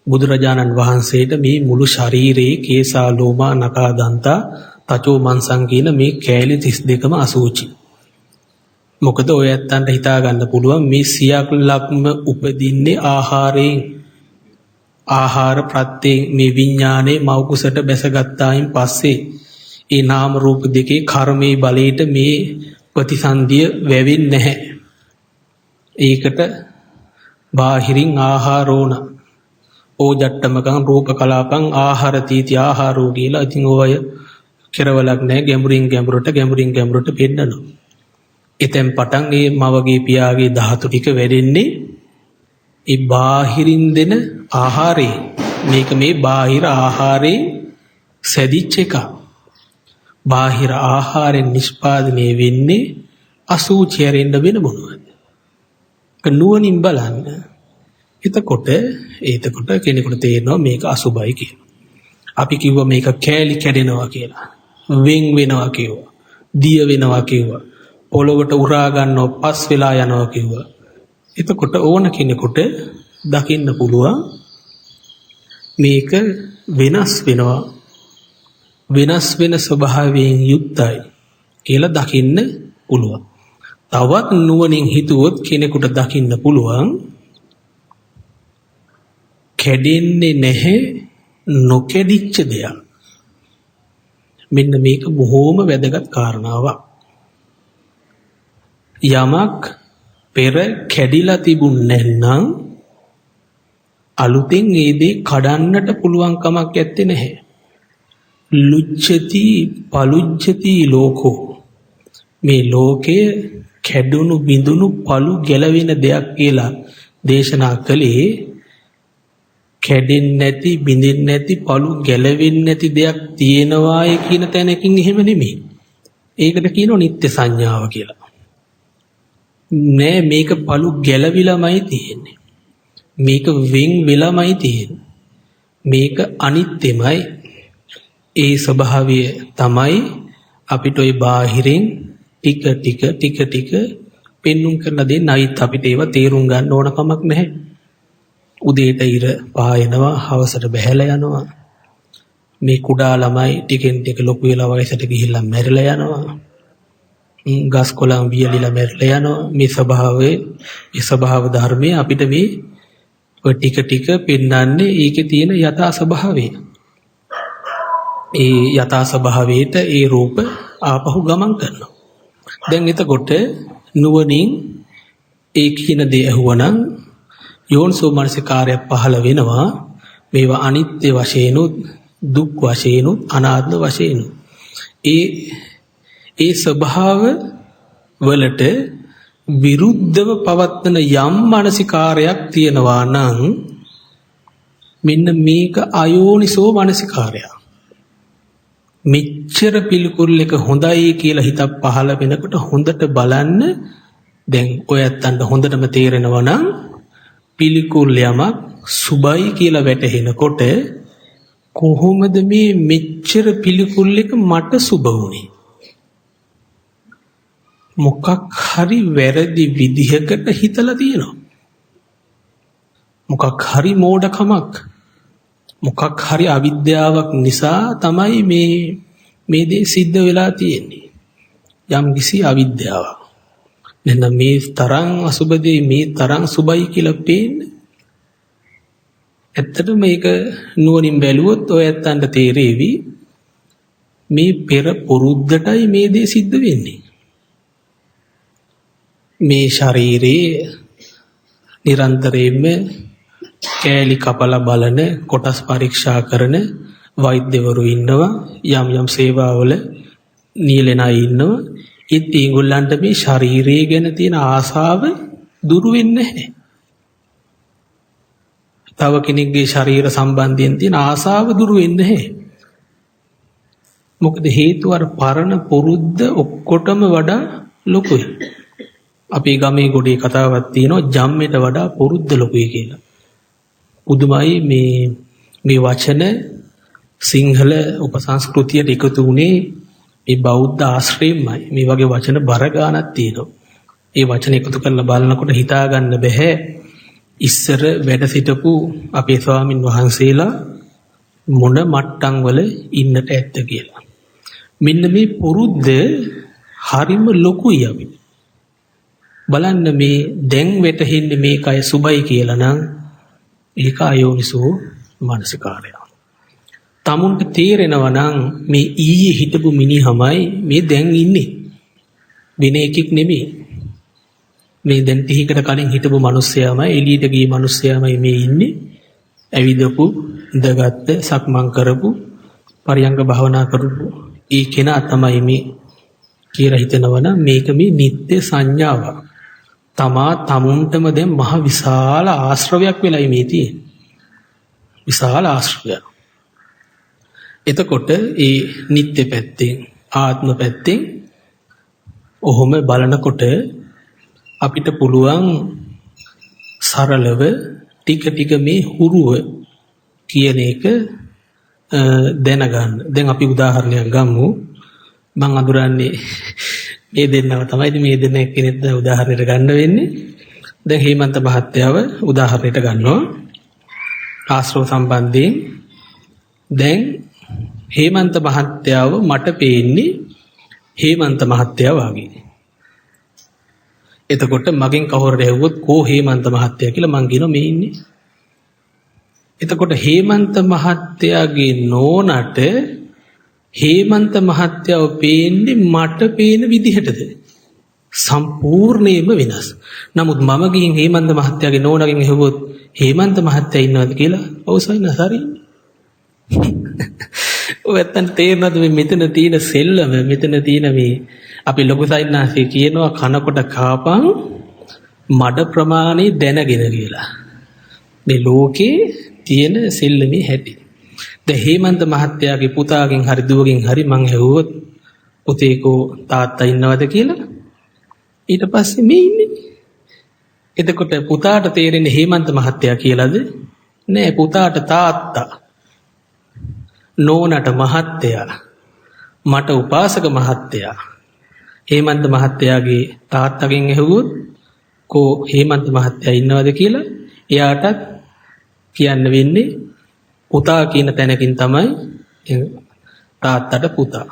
Speaker 1: බුදුරජාණන් වහන්සේට මේ මුළු ශරීරයේ කේසා ලෝමා නකා දන්තා තචෝ මන්සං කියන මේ කෑලි 32ම අසුචි. මොකද ඔය ඇත්තන්ට හිතා ගන්න පුළුවන් මේ සියල්ලක්ම උපදින්නේ ආහාරයෙන්. ආහාර ප්‍රත්‍යයෙන් මේ විඥානේ මෞකුසට බැසගත්තායින් පස්සේ ඒ නාම රූප දෙකේ කර්මයේ බලයට මේ ප්‍රතිසන්දිය වැවෙන්නේ නැහැ. ඒකට බාහිරින් ආහාරෝණ ඕජට්ටමකං රූප කලාපං ආහාර තීති ආහාරෝ කියලා ඉතින් ඔය කෙරවලක් නැහැ. ගැඹුරින් ගැඹුරට පෙන්නනවා. එතෙන් පටන් මේ මවගේ පියාගේ ධාතු ටික වැඩෙන්නේ ඒ බාහිරින් දෙන ආහාරේ. මේක මේ බාහිර ආහාරේ සැදිච්ච එක. බාහිර ආහාරයෙන් නිෂ්පාදනය වෙන්නේ අසුචියෙන් වෙන මොනවද? නුවණින් බලන්න. එතකොට කෙනෙකුට තේරෙනවා මේක අසුබයි කියලා. අපි කිව්වා මේක කෑලි කැඩෙනවා කියලා. වෙන් වෙනවා කිව්වා. දිය වෙනවා කිව්වා. පොළොවට උරා ගන්නවා පස් වෙලා යනවා කිව්වා. එතකොට ඕන කෙනෙකුට දකින්න පුළුවන් මේක වෙනස් වෙනවා. වෙනස් වෙන ස්වභාවයෙන් යුක්තයි කියලා දකින්න පුළුවන්. තවත් නුවණින් හිතුවොත් කෙනෙකුට දකින්න පුළුවන් කැඩෙන්නේ නැහැ නොකැඩිච්ච දෙයක්. මෙන්න මේක බොහෝම වැදගත් කාරණාවක්. යමක් පෙර කැඩිලා තිබුණ නැත්නම් අලුතෙන් ඒ දේ කඩන්නට පුළුවන් කමක් ඇත්තේ නැහැ. ලුච්ඡති පලුච්ඡති ලෝකෝ මේ ලෝකයේ කැඩුණු බිඳුණු පළු ගැලවෙන දෙයක් කියලා දේශනා කළේ කැඩෙන්නේ නැති, බිඳින්නේ නැති, පළු ගැලවෙන්නේ නැති දෙයක් තියෙනවායි කියන තැනකින් එහෙම නෙමෙයි. ඒකට කියනවා නිත්‍ය සංඥාව කියලා. නෑ මේක පළු ගැලවිලාමයි තියෙන්නේ. මේක වෙන් වෙලාමයි තියෙන්නේ. මේක අනිත්‍යමයි. ඒ ස්වභාවය තමයි අපිට ওই බාහිරින් ටික පෙන්눔 කරලා දෙන්න. අයිත් අපිට ඒව තේරුම් ගන්න ඕන කමක් නැහැ. උදේට ඉර පායනවා, හවසට බැහැලා යනවා. මේ කුඩා ළමයි ටිකෙන් ටික ලොකු වෙලා වයසට ගිහිල්ලා මැරිලා යනවා. ගස් කොළන් වියලිලා මැරිලා යනවා. මේ ස්වභාවයේ මේ ස්වභාව ධර්මයේ අපිට මේ ඔය ටික පෙන්වන්නේ ඒකේ තියෙන යථා ස්වභාවය. ඒ යථා ස්වභාවයට ඒ රූප ආපහු ගමන් කරනවා. දැන් එතකොට නුවණින් ඒ කියන දේ අහුවනම් යෝනිසෝ මනසිකාරය පහළ වෙනවා. මේවා අනිත්‍ය වශයෙන් උත්, දුක් වශයෙන් උත්, අනාත්ම වශයෙන් උත්. ඒ ස්වභාව වලට විරුද්ධව පවත්වන යම් මනසිකාරයක් තියෙනවා නම් මෙන්න මේක අයෝනිසෝ මනසිකාරය. මෙච්චර පිළිකුල් එක හොඳයි කියලා හිතක් පහළ වෙනකොට හොඳට බලන්න. දැන් ඔයත්තන්ට හොඳටම තේරෙනවා නම් පිළිකුල් යමක් සුබයි කියලා වැටහෙනකොට කොහොමද මේ මෙච්චර පිළිකුල් එක මට සුබ වුනේ? මොකක් හරි වැරදි විදිහකට හිතලා තියෙනවා. මොකක් හරි මෝඩකමක්, මොකක් හරි අවිද්‍යාවක් නිසා තමයි මේ දේ සිද්ධ වෙලා තියෙන්නේ. යම් කිසි අවිද්‍යාවක්. නැත්නම් මේ තරම් අසුබ දේ මේ තරම් සුබයි කියලා පේන්නේ. ඇත්තටම මේක නුවණින් බැලුවොත් ඔය ඇත්තන්ට තේරෙවි මේ පෙර පුරුද්දටයි මේ දේ සිද්ධ වෙන්නේ. මේ ශරීරයේ නිරන්තරයෙන්ම කෑලි කපලා බලන, කොටස් පරීක්ෂා කරන වෛද්‍යවරු ඉන්නවා. යම් සේවාවල නියැලෙන අය ඉන්නවා. ඒත් ඒගොල්ලන්ට මේ ශරීරය ගැන තියෙන ආසාව දුරු වෙන්නේ නැහැ. තව කෙනෙක්ගේ ශරීර සම්බන්ධයෙන් තියෙන ආසාව දුරු වෙන්නේ නැහැ. මොකද හේතුව අර පරණ පුරුද්ද ඔක්කොටම වඩා ලොකුයි. අපේ ගමේ ගොඩේ කතාවක් තියෙනවා ජම්මෙට වඩා පුරුද්ද ලොකුයි කියලා. පුදුමයි මේ වචන සිංහල උපසංස්කෘතියට එකතු වුණේ මේ බෞද්ධ ආශ්‍රයෙන්මයි. මේ වගේ වචන බර ගානක් තියෙනවා. ඒ වචන එකතු කරලා බලනකොට හිතා ගන්න බෑ ඉස්සර වැඩ සිටපු අපේ ස්වාමින් වහන්සේලා මොන මට්ටම් වල ඉන්නට ඇත්ද කියලා. මෙන්න මේ පුරුද්ද හරිම ලොකුයි අපිට. බලන්න මේ දැන් වැටෙන්නේ මේකයි සුබයි කියලා නම් ඒක අයෝනිසෝ මනසිකාරය. තමුන්ට තේරෙනවා නම් මේ ඊයේ හිටපු මිනිහමයි මේ දැන් ඉන්නේ. වෙන එකෙක් නෙමෙයි. මේ දැන් ටිකකට කලින් හිටපු මිනිස්සයාමයි එළියට ගිය මිනිස්සයාමයි මේ ඉන්නේ. ඇවිදපු, ඉඳගත්ත, සක්මන් කරපු, පරියංග භාවනා කරපු ඒ කෙනා තමයි මේ කියලා හිතනවා නම් මේක මේ නිත්‍ය සංඥාවක්. තමුන්ටම දැන් මහ විශාල ආශ්‍රවයක් වෙලයි මේ තියෙන්නේ. විශාල ආශ්‍රවයක්. එතකොට ඒ නිත්‍ය පැත්තෙන්, ආත්ම පැත්තෙන් ඔහොම බලනකොට අපිට පුළුවන් සරලව ටික මේ හුරුව කියන එක දැනගන්න. දැන් අපි උදාහරණයක් ගමු. මම අඳුරන්නේ මේ දෙන්නව තමයි. මේ දෙන්න එක්කෙනෙක් උදාහරණයට ගන්න වෙන්නේ. දැන් හේමන්ත මහත්තයාව උදාහරණයට ගන්නවා ආශ්‍රව සම්බන්ධයෙන්. දැන් හේමන්ත මහත්තයාව මට පේන්නේ හේමන්ත මහත්තයා වගේ. එතකොට මගෙන් කවුරුද ඇහුවොත් කෝ හේමන්ත මහත්තයා කියලා මං කියනවා මේ ඉන්නේ. එතකොට හේමන්ත මහත්තයාගේ නෝනට හේමන්ත මහත්තයාව පේන්නේ මට පේන විදිහටද? සම්පූර්ණයෙන්ම වෙනස්. නමුත් මම ගිහින් හේමන්ත මහත්තයාගේ නෝනගෙන් ඇහුවොත් හේමන්ත මහත්තයා ඉන්නවද කියලා ඔව්සයින් හරි. ඔය ඇත්තට තේරෙනවද මේ මෙතන තියෙන සෙල්ලම, මෙතන තියෙන මේ අපි ලොකු සයින්නාසේ කියනවා කනකොට කාපන් මඩ ප්‍රමාණය දැනගෙන කියලා. මේ ලෝකේ තියෙන සෙල්ලමේ හැටි. දැන් හේමන්ත මහත්තයාගේ පුතාගෙන් හරි දුවගෙන් හරි මං ඇහුවොත් පුතේකෝ තාත්තා ඉන්නවද කියලා. ඊට පස්සේ මේ ඉන්නේ. එතකොට පුතාට තේරෙන්නේ හේමන්ත මහත්තයා කියලාද? නෑ, පුතාට තාත්තා. නෝනට මහත්තයා. මට උපාසක මහත්තයා. හේමන්ත මහත්තයාගේ තාත්තගෙන් ඇහුවොත් කෝ හේමන්ත මහත්තයා ඉන්නවද කියලා එයාටත් කියන්න වෙන්නේ පුතා කියන තැනකින් තමයි තාත්තට පුතා.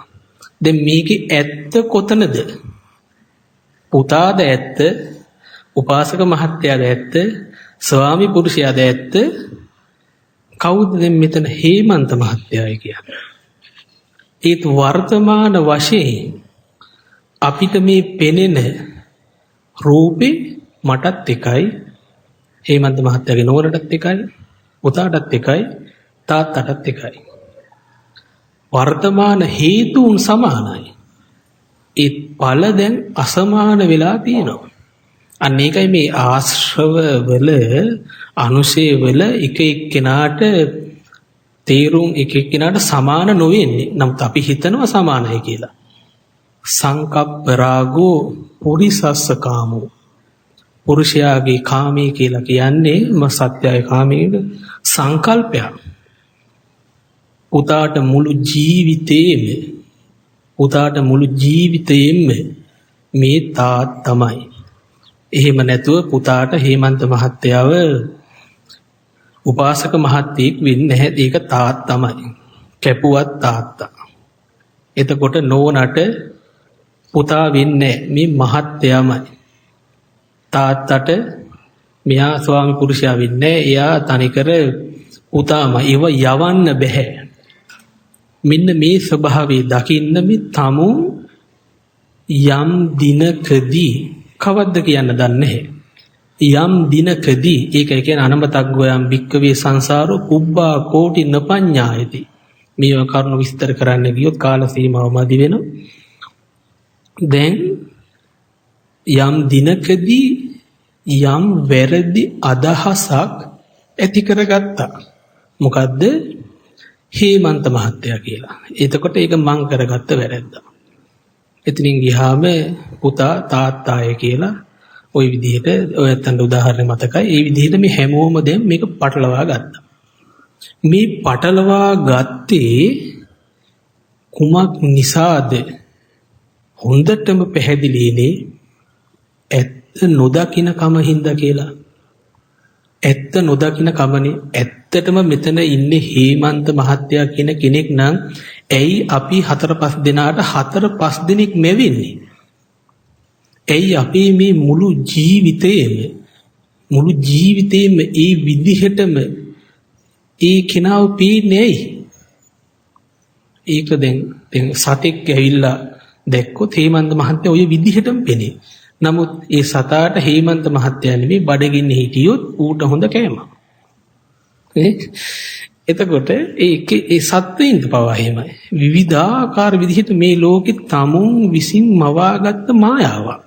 Speaker 1: දැන් මේකේ ඇත්ත කොතනද? පුතාද ඇත්ත, උපාසක මහත්තයාද ඇත්ත, ස්වාමි පුරුෂයාද ඇත්ත? කවුද දැන් මෙතන හේමන්ත මහත්තයායි කියන්නේ? ඒත් වර්තමාන වශයෙන් අපිට මේ පෙනෙන රූපේ මටත් එකයි, හේමන්ත මහත්තයාගේ නෝනටත් එකයි, පුතාටත් එකයි, තාත්තටත් එකයි. වර්තමාන හේතුන් සමානයි. ඒ ඵල දැන් අසමාන වෙලා තියෙනවා. අන්න ඒකයි මේ ආශ්‍රව වල අනුශේ වල එක එක්කෙනාට තේරුම් එක එක්කෙනාට සමාන නොවෙන්නේ. නමුත් අපි හිතනවා සමානයි කියලා. සංකප්ප රාගෝ පුරිසස්ස කාමෝ. පුරුෂයාගේ කාමී කියලා කියන්නේ සත්‍යයි කාමීක සංකල්පයක්. පුතාට මුළු ජීවිතේම මේ තාත් තමයි. එහෙම නැතුව පුතාට හේමන්ත මහත්තයාව උපාසක මහත්තයෙක් වෙන්නේ නැහැ. ඒක තාත් තමයි. කැපුවත් තාත්තා. එතකොට නෝනට පුතා වෙන්නේ මේ මහත්තයාමයි. තාත්තට මෙයා ස්වාමි පුරුෂයා වෙන්නේ එයා තනිකර පුතාම. ඒව යවන්න බෑ. මෙන්න මේ ස්වභාවය දකින්න මේ තමු යම් දිනකදී කවද්ද කියන්න දන්නේ නැහැ. යම් දිනකදී ඒක කියන්නේ අනමතග්ගෝයම් භික්කවේ සංසාරෝ කුබ්බා කෝටි නපඤ්ඤායති. මේව කරුණු විස්තර කරන්න ගියොත් කාල සීමාව මදි වෙනවා. දැන් යම් දිනකදී යම් වැරදි අදහසක් ඇති කරගත්තා. මොකද්ද? හේමන්ත මහත්තයා කියලා. එතකොට ඒක මං කරගත්ත වැරද්ද. එතනින් ගියාම පුතා තාත්තාය කියලා ওই විදිහට ඔයත්තන්ට උදාහරණ මතකයි. ඒ විදිහට මේ හැමෝම දැන් මේක පටලවා ගත්තා. මේ පටලවා ගත්තේ කුමක් නිසාද? හොඳටම පැහැදිලිනේ ඇත්ත නොදකින කම හින්දා කියලා. ඇත්ත නොදකින කමනේ. ඇත්තටම මෙතන ඉන්නේ හේමන්ත මහත්තයා කියන කෙනෙක් නම් ඇයි අපි 4-5 දෙනාට 4-5 දෙනෙක් මෙවෙන්නේ? ඇයි අපි මේ මුළු ජීවිතේම ඒ විදිහටම ඒ කෙනාව පීන්නේ ඇයි? ඒක දැන් සතෙක් ඇවිල්ලා දැක්කොත් හේමන්ත මහත්තයා ওই විදිහටම පෙනේ. නමුත් ඒ සතාට හේමන්ත මහත්තයා නෙමෙයි බඩගින්නේ හිටියොත් ඌට හොඳ කෑමක්. එතකොට ඒ සත්වයින්ද පවා එහෙමයි. විවිධාකාර විදිහට මේ ලෝකෙ තමුන් විසින් මවාගත්ත මායාවක්.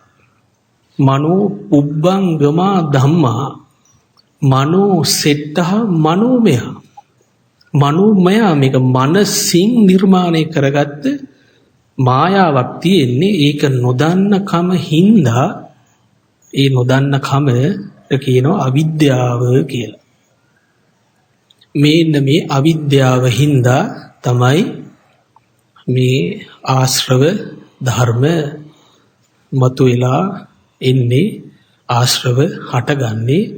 Speaker 1: මනෝ පුබ්බංගමා ධම්මා. මනෝ සෙට්ටහ මනෝමය. මනෝමය මේක මනසින් නිර්මාණය කරගත්ත මායාවක් තියෙන්නේ. ඒක නොදන්න කම හින්දා ඒ නොදන්න කම කියනවා අවිද්‍යාව කියලා. මේන්න මේ අවිද්‍යාව හින්දා තමයි මේ ආශ්‍රව ධර්ම මතුවලා එන්නේ, ආශ්‍රව හටගන්නේ.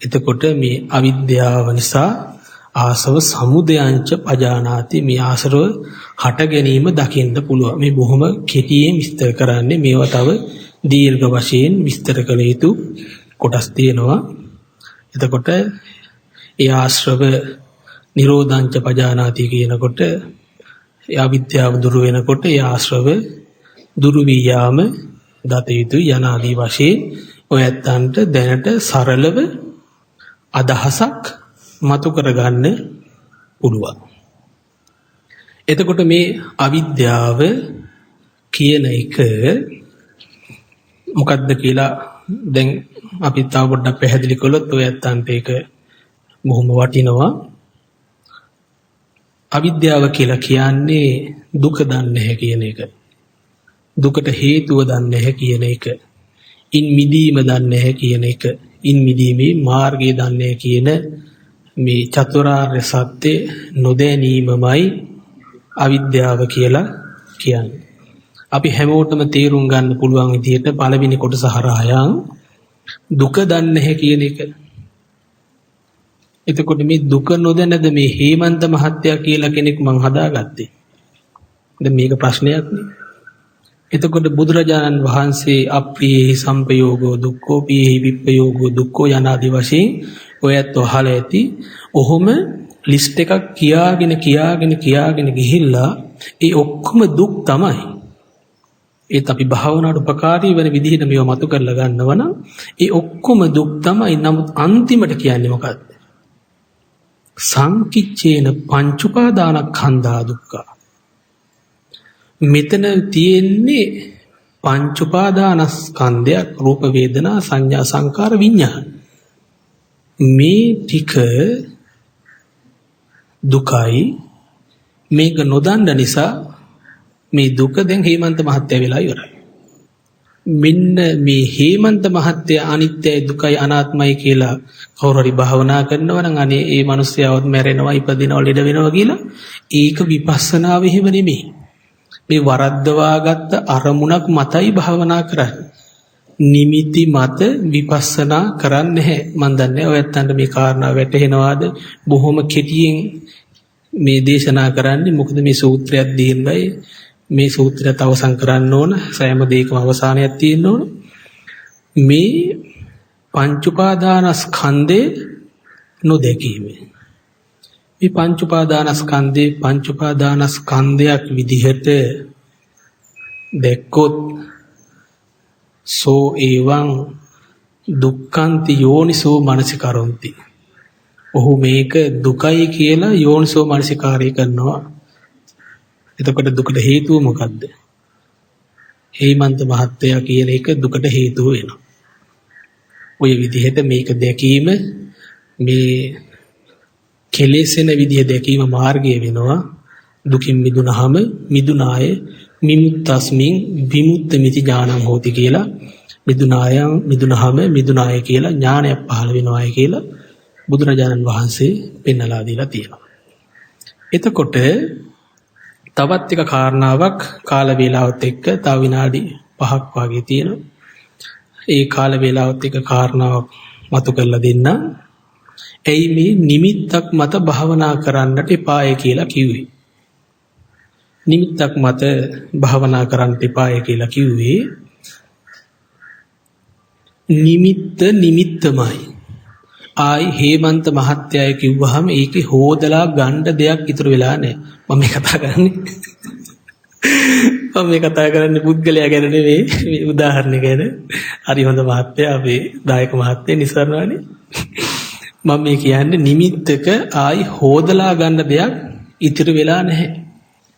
Speaker 1: එතකොට මේ අවිද්‍යාව නිසා ආසව සමුදයංච පජානාති. මේ ආශ්‍රව හට ගැනීම දකින්න පුළුවන්. මේ බොහොම කෙටියෙන් විස්තර කරන්නේ. මේවා තව දීර්ඝ වශයෙන් විස්තර කළ යුතු කොටස් තියෙනවා. එතකොට ඒ ආශ්‍රව නිරෝධංච පජානාති කියනකොට ඒ අවිද්‍යාව දුරු වෙනකොට ඒ ආශ්‍රව දුරු වී යාම දත යුතු යනාදී වශයෙන් ඔය ඇත්තන්ට දැනට සරලව අදහසක් මතු කරගන්න පුළුවන්. එතකොට මේ අවිද්‍යාව කියන එක මොකක්ද කියලා දැන් අපි තව පොඩ්ඩක් පැහැදිලි කළොත් ඔය ඇත්තන්ට ඒක බොහොම වටිනවා. අවිද්‍යාව කියලා කියන්නේ දුක දන්නේ නැහැ කියන එක. දුකට හේතුව දන්නේ නැහැ කියන එක. ඉන් මිදීම දන්නේ නැහැ කියන එක. ඉන් මිදීමේ මාර්ගය දන්නේ නැහැ කියන මේ චතුරාර්ය සත්‍ය නොදැනීමමයි අවිද්‍යාව කියලා කියන්නේ. අපි හැමෝටම තේරුම් ගන්න පුළුවන් විදිහට පළවෙනි කොටස හරහා දුක දන්නේ නැහැ කියන එක. එතකොට මේ දුක නොදැනද මේ හේමන්ත මහත්තයා කියලා කෙනෙක් මං හදාගත්තේ. දැන් මේක ප්‍රශ්නයක් නේ. එතකොට බුදුරජාණන් වහන්සේ අප්‍රියෙහි සම්පයෝගෝ දුක්ඛෝ පියෙහි විප්පයෝගෝ දුක්ඛෝ යනාදී වශයෙන් ඔයත් අහලා ඇති. ඔහොම ලිස්ට් එකක් කියාගෙන ගිහිල්ලා ඒ ඔක්කොම දුක් තමයි. ඒත් අපි භාවනාවට උපකාරී වෙන විදිහට මේව මතු කරලා ගන්නවනම් ඒ ඔක්කොම දුක් තමයි. නමුත් අන්තිමට කියන්නේ මොකක්ද? සංකිච්ඡේන පංච උපාදානස්කන්ධා දුක්ඛ. මෙතන තියෙන්නේ පංච උපාදානස්කන්ධයක් රූප වේදනා සංඥා සංකාර විඤ්ඤාණ. මේ ටික දුකයි. මේක නොදන්න නිසා මේ දුක දැන් හේමන්ත මහත්තයා වෙලා ඉවරයි. මෙන්න මේ හේමන්ත මහත්තයා අනිත්‍යයි දුකයි අනාත්මයි කියලා කවුරු හරි භාවනා කරනවා නම් අනේ ඒ මිනිස්යාවත් මැරෙනවා ඉපදිනවා ලෙඩ වෙනවා කියලා ඒක විපස්සනාව එහෙම නෙමෙයි. මේ වරද්දවාගත්ත අරමුණක් මතයි භාවනා කරන්නේ. නිමිති මත විපස්සනා කරන්නේ නැහැ. මන් දන්නේ ඔයත්තන්ට මේ කාරණා වැටහෙනවාද? බොහොම කෙටියෙන් මේ දේශනා කරන්නේ මොකද මේ සූත්‍රයක් දීර්ඝයි. මේ සූත්‍රයත් අවසන් කරන්න ඕන. සෑම දෙයකම අවසානයක් තියෙන්න ඕන. මේ පංච උපාදානස්කන්ධේ නොදැකීම. මේ පංච උපාදානස්කන්ධයක් විදිහට දැක්කොත් සෝ එවං දුක්ඛන්ති යෝනිසෝ මනසිකරොන්ති. ඔහු මේක දුකයි කියලා යෝනිසෝ මනසිකාරය කරනවා. එතකොට දුකට හේතුව මොකද්ද? හේමන්ත මහත්තයා කියන එක දුකට හේතුව වෙනවා. ඔය විදිහට මේක දැකීම මේ කෙලෙසෙන විදිහ දැකීම මාර්ගය වෙනවා. දුකින් මිදුනහම මිදුනාය විමුක්තස්මින් විමුක්ත මිති ඥානං හෝති කියලා මිදුනහම මිදුනාය කියලා ඥානයක් පහළ වෙනවායි කියලා බුදුරජාණන් වහන්සේ පෙන්වලා දීලා තියෙනවා. එතකොට තවත් එක කාරණාවක් කාල වේලාවත් එක්ක තව විනාඩි 5ක් වගේ තියෙනවා. ඒ කාල වේලාවත් එක්ක කාරණාවක් මතු කරලා දෙන්න. එයි මේ නිමිත්තක් මත භාවනා කරන්නට එපාය කියලා කිව්වේ. නිමිත්තක් මත භාවනා කරන්නට එපාය කියලා කිව්වේ නිමිත්තමයි. ආයි හේමන්ත මහත්තයයි කිව්වහම ඒකේ හොදලා ගන්න දෙයක් ඉතුරු වෙලා නැහැ. මම මේ කතා කරන්නේ පුද්ගලයා ගැන නෙවෙයි මේ උදාහරණ ගැන. හරි හොඳ මහත්තයා අපේ දායක මහත්තයා නිසරණවනේ. මම මේ කියන්නේ නිමිත්තක ආයි හොදලා ගන්න දෙයක් ඉතුරු වෙලා නැහැ.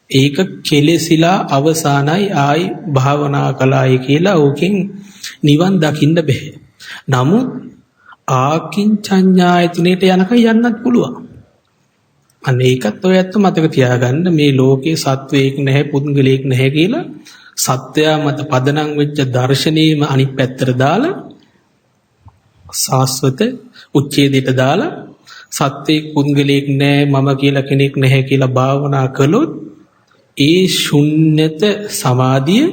Speaker 1: ඒක කෙලෙසිලා අවසానයි ආයි භාවනා කළායි කියලා ඕකෙන් නිවන් දකින්න බෑ. නමුත් ආකින්චඤ්ඤායතනෙට යනකම් යන්නත් පුළුවන්. අනේ ඒකත් ඔයත් මතක තියාගන්න. මේ ලෝකේ සත්වයක් නැහැ පුද්ගලයෙක් නැහැ කියලා සත්‍යය මත පදනම් වෙච්ච දර්ශනීයම අනිත් පැත්තට දාලා සාස්වත උච්ඡේදයට දාලා සත්‍යයක් පුද්ගලයෙක් නැහැ මම කියලා කෙනෙක් නැහැ කියලා භාවනා කළොත් ඒ ශුන්්‍යත සමාධිය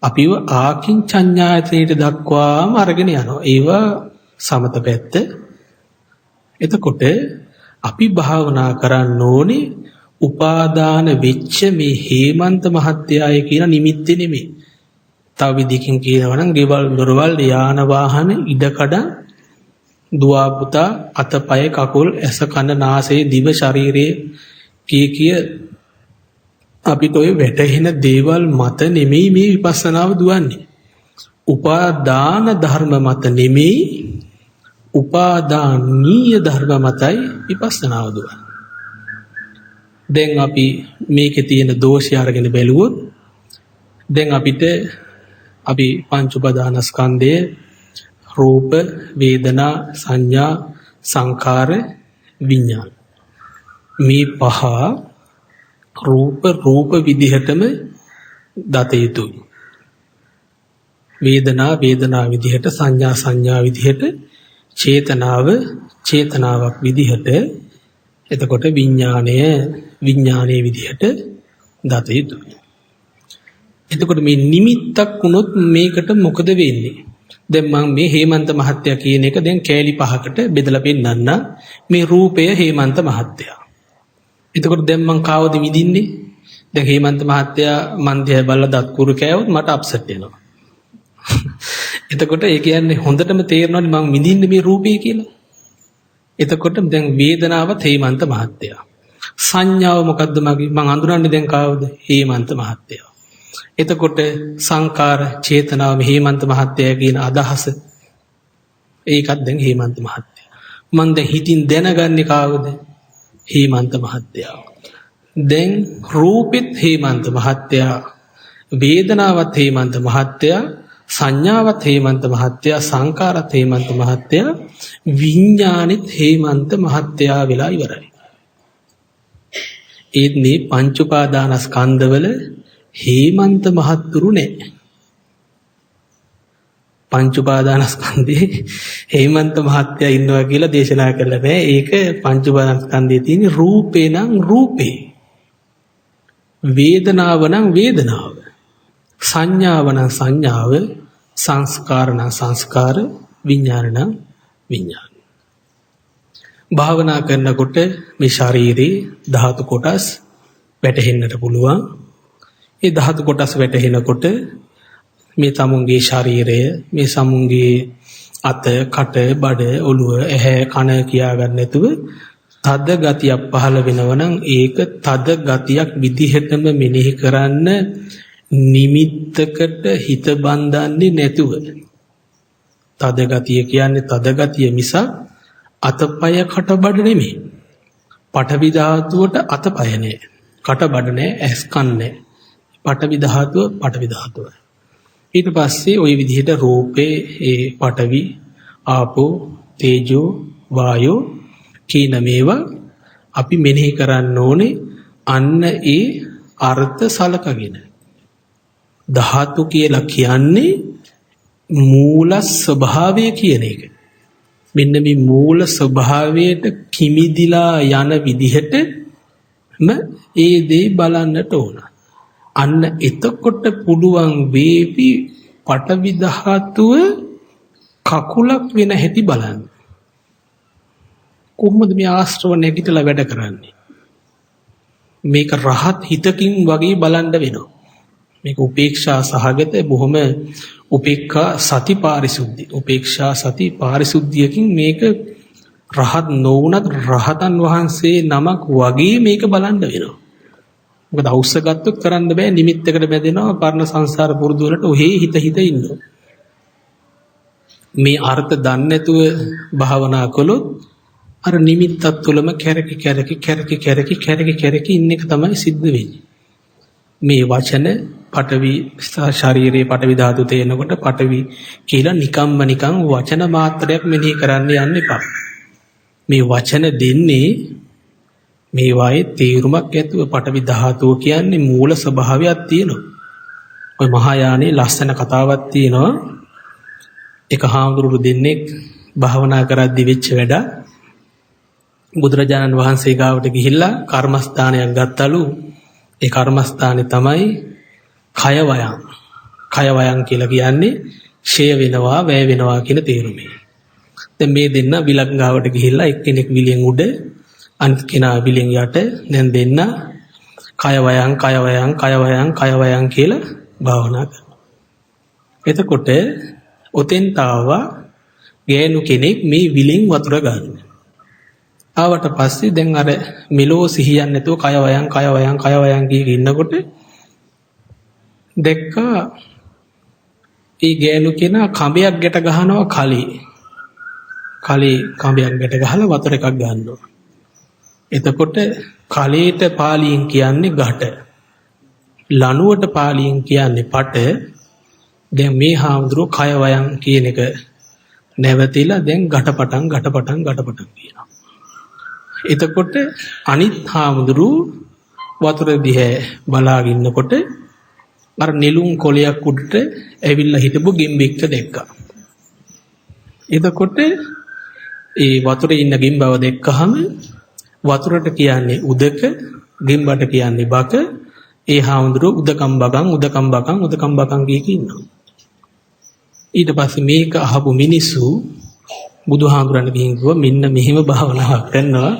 Speaker 1: අපිව ආකින්චඤ්ඤායතනෙට දක්වාම අරගෙන යනවා. ඒවා සමත පැත්ත. එතකොට අපි භාවනා කරන්න ඕනේ උපාදාන වෙච්ච මේ හේමන්ත මහත්තයාය කියන නිමිත්තේ නෙමෙයි. තව විදිහකින් කියනවා නම් ගෙවල් දොරවල් යාන වාහන ඉඩකඩ දුව පුතා අතපය කකුල් ඇස කන නාසය දිව ශරීරයේ කී අපිට ඔය වැටහෙන දේවල් මත නෙමෙයි මේ විපස්සනාව දුවන්නේ. උපාදාන ධර්ම මත නෙමෙයි උපාදානීය ධර්ම මතයි විපස්සනාව දුවන්නේ. දැන් අපි මේකේ තියෙන දෝෂය අරගෙන බැලුවොත් දැන් අපි පංච උපාදානස්කන්ධයේ රූප වේදනා සංඥා සංකාර විඤ්ඤාණ මේ පහ රූප විදිහටම දත යුතුයි. වේදනා විදිහට, සංඥා විදිහට, චේතනාවක් විදිහට, එතකොට විඥානයේ විදිහට දත යුතුයි. එතකොට මේ නිමිත්තක් වුණොත් මේකට මොකද වෙන්නේ? දැන් මම මේ හේමන්ත මහත්තයා කියන එක දැන් කෑලි පහකට බෙදලා පෙන්නන්න. මේ රූපය හේමන්ත මහත්තයා. එතකොට දැන් මං කාවද විඳින්නේ? දැන් හේමන්ත මහත්තයා මන් දිහා බලලා දත් කුරු කෑවොත් මට අප්සෙට් වෙනවා. එතකොට ඒ කියන්නේ හොඳටම තේරෙනවනේ මං විඳින්නේ මේ රූපය කියලා. එතකොට දැන් වේදනාවත් හේමන්ත මහත්තයා. සංඥාව මොකද්ද මගේ? මං අඳුරන්නේ දැන් කාවද? හේමන්ත මහත්තයා. එතකොට සංකාර චේතනාව හේමන්ත මහත්තයා කියන අදහස ඒකත් දැන් හේමන්ත මහත්තයා. මං දැන් හිතින් දැනගන්නේ කාවද? හේමන්ත මහත්තයා. දැන් රූපෙත් හේමන්ත මහත්තයා, වේදනාවත් හේමන්ත මහත්තයා, සංඥාවත් හේමන්ත මහත්තයා, සංකාරත් හේමන්ත මහත්තයා, විඥානෙත් හේමන්ත මහත්තයා වෙලා ඉවරයි. ඒත් මේ පංච උපාදානස්කන්ධවල හේමන්ත මහත්තුරු නැහැ. පංච උපාදානස්කන්ධේ හේමන්ත මහත්තයා ඉන්නවා කියලා දේශනා කරලා නැහැ. ඒක පංච උපාදානස්කන්ධයේ තියෙන රූපේ නම් රූපේ, වේදනාව නම් වේදනාව, සංඥාව නම් සංඥාව, සංස්කාර නම් සංස්කාර, විඥාන නම් විඥාන. භාවනා කරනකොට මේ ශරීරේ ධාතු කොටස් වැටහෙන්නට පුළුවන්. ඒ ධාතු කොටස් වැටහෙනකොට මේ තමුන්ගේ ශරීරය, මේ සමුන්ගේ අත, කට, බඩ, ඔළුව, ඇහැ, කන කියා ගන්න නැතුව තද ගතියක් පහළ වෙනවනම් ඒක තද ගතියක් විදිහටම මෙනෙහි කරන්න, නිමිත්තකට හිත බඳන්නේ නැතුව. තද ගතිය කියන්නේ තද ගතිය මිසක් අතපය කටබඩ නෙමෙයි. පඨවි ධාතුවට අතපය නැහැ, කටබඩ නැහැ, ඇස් කන් නැහැ. පඨවි ධාතුව. ඊට පස්සේ ওই විදිහට රූපේ ඒ පඨවි, ආපෝ, තේජෝ, වායෝ කියන මේවා අපි මෙනෙහි කරන්න ඕනේ අන්න ඒ අර්ථ සලකගෙන. ධාතු කියලා කියන්නේ මූල ස්වභාවය කියන එක. මෙන්න මේ මූල ස්වභාවයට කිමිදිලා යන විදිහටම ඒ දේ බලන්නට ඕන. අන්න එතකොට පුළුවන් වේවි පඨවි ධාතුව කකුලක් වෙන හැටි බලන්න. කොහොමද මේ ආශ්‍රව නැගිටලා වැඩ කරන්නේ? මේක රහත් හිතකින් වගේ බලන්න වෙනවා. මේක උපේක්ෂා සහගත බොහොම උපේක්ඛා සති පාරිශුද්ධි. උපේක්ෂා සති පාරිශුද්ධියකින් මේක රහත් නොවුනත් රහතන් වහන්සේ නමක් වගේ මේක බලන්න වෙනවා. මොකද අවශ්‍ය ගත්තොත් කරන්න බෑ, නිමිත්තකට බැඳෙනවා, පරණ සංසාර පුරුදු වලට ඔහේ හිත ඉන්නවා. මේ අර්ථ දන්නේ නැතුව භාවනා කළොත් අර නිමිත්තත් තුළම කැරකි ඉන්න එක තමයි සිද්ධ වෙන්නේ. මේ වචන පඨවි ශරීරයේ පඨවි ධාතු තේනකොට පඨවි කියලා නිකන් වචන මාත්‍රයක් මෙනෙහි කරන්න යන්න එපා. මේ වචන දෙන්නේ මේ වායේ තේරුමක් ඇතුව. පඨවි ධාතුව කියන්නේ මූල ස්වභාවයක් තියෙනවා. ඔය මහායානයේ ලස්සන කතාවක් තියෙනවා. එක හාමුදුරුවෝ දෙන්නෙක් භාවනා කරද්දි වෙච්ච වැඩ. බුදුරජාණන් වහන්සේ ගාවට ගිහිල්ලා කර්මස්ථානයක් ගත්තලු. ඒ කර්මස්ථානේ තමයි කය වයං. කය වයං කියලා කියන්නේ ෂය වෙනවා, වැය වෙනවා කියන තේරුමයි. දැන් මේ දෙන්න විලක් ගාවට ගිහිල්ලා එක්කෙනෙක් විලෙන් උඩ, අනිත් කෙනා විලෙන් යට. දැන් දෙන්න කය වයං කියලා භාවනා කරනවා. එතකොට ඔතෙන්ට ආවා ගෑනු කෙනෙක් මේ විලෙන් වතුර ගන්නවා. ආවට පස්සේ දැන් අර මෙලෝ සිහියක් නැතුව කය වයං කිය ඉන්නකොට දැක්කා ඒ ගෑනු කෙනා කඹයක් ගැට ගහනවා කලේ කඹයක් ගැට ගහලා වතුර එකක් ගන්නවා. එතකොට කලේට පාලියෙන් කියන්නේ ගැට, ලණුවට පාලියෙන් කියන්නේ පට. දැන් මේ හාමුදුරුවෝ කය වයං කියන එක නැවතිලා දැන් ගැටපටන් කියනවා. එතකොට අනිත් හාමුදුරුවෝ වතුර දිහා බලාගෙන ඉන්නකොට අර නෙළුම් කොළයක් උඩට ඇවිල්ලා හිටපු ගෙම්බෙක්ට දැක්කා. එතකොට ඒ වතුරේ ඉන්න ගෙම්බව දැක්කහම වතුරට කියන්නේ උදක, ගෙම්බට කියන්නේ බක. ඒ හාමුදුරුවෝ උදකම් බකම් කිය ඉන්නවා. ඊට පස්සේ මේක අහපු මිනිස්සු බුදුහාමුදුරන් ගිහින් කිව්වා මෙන්න මෙහෙම භාවනාවක් කරනවා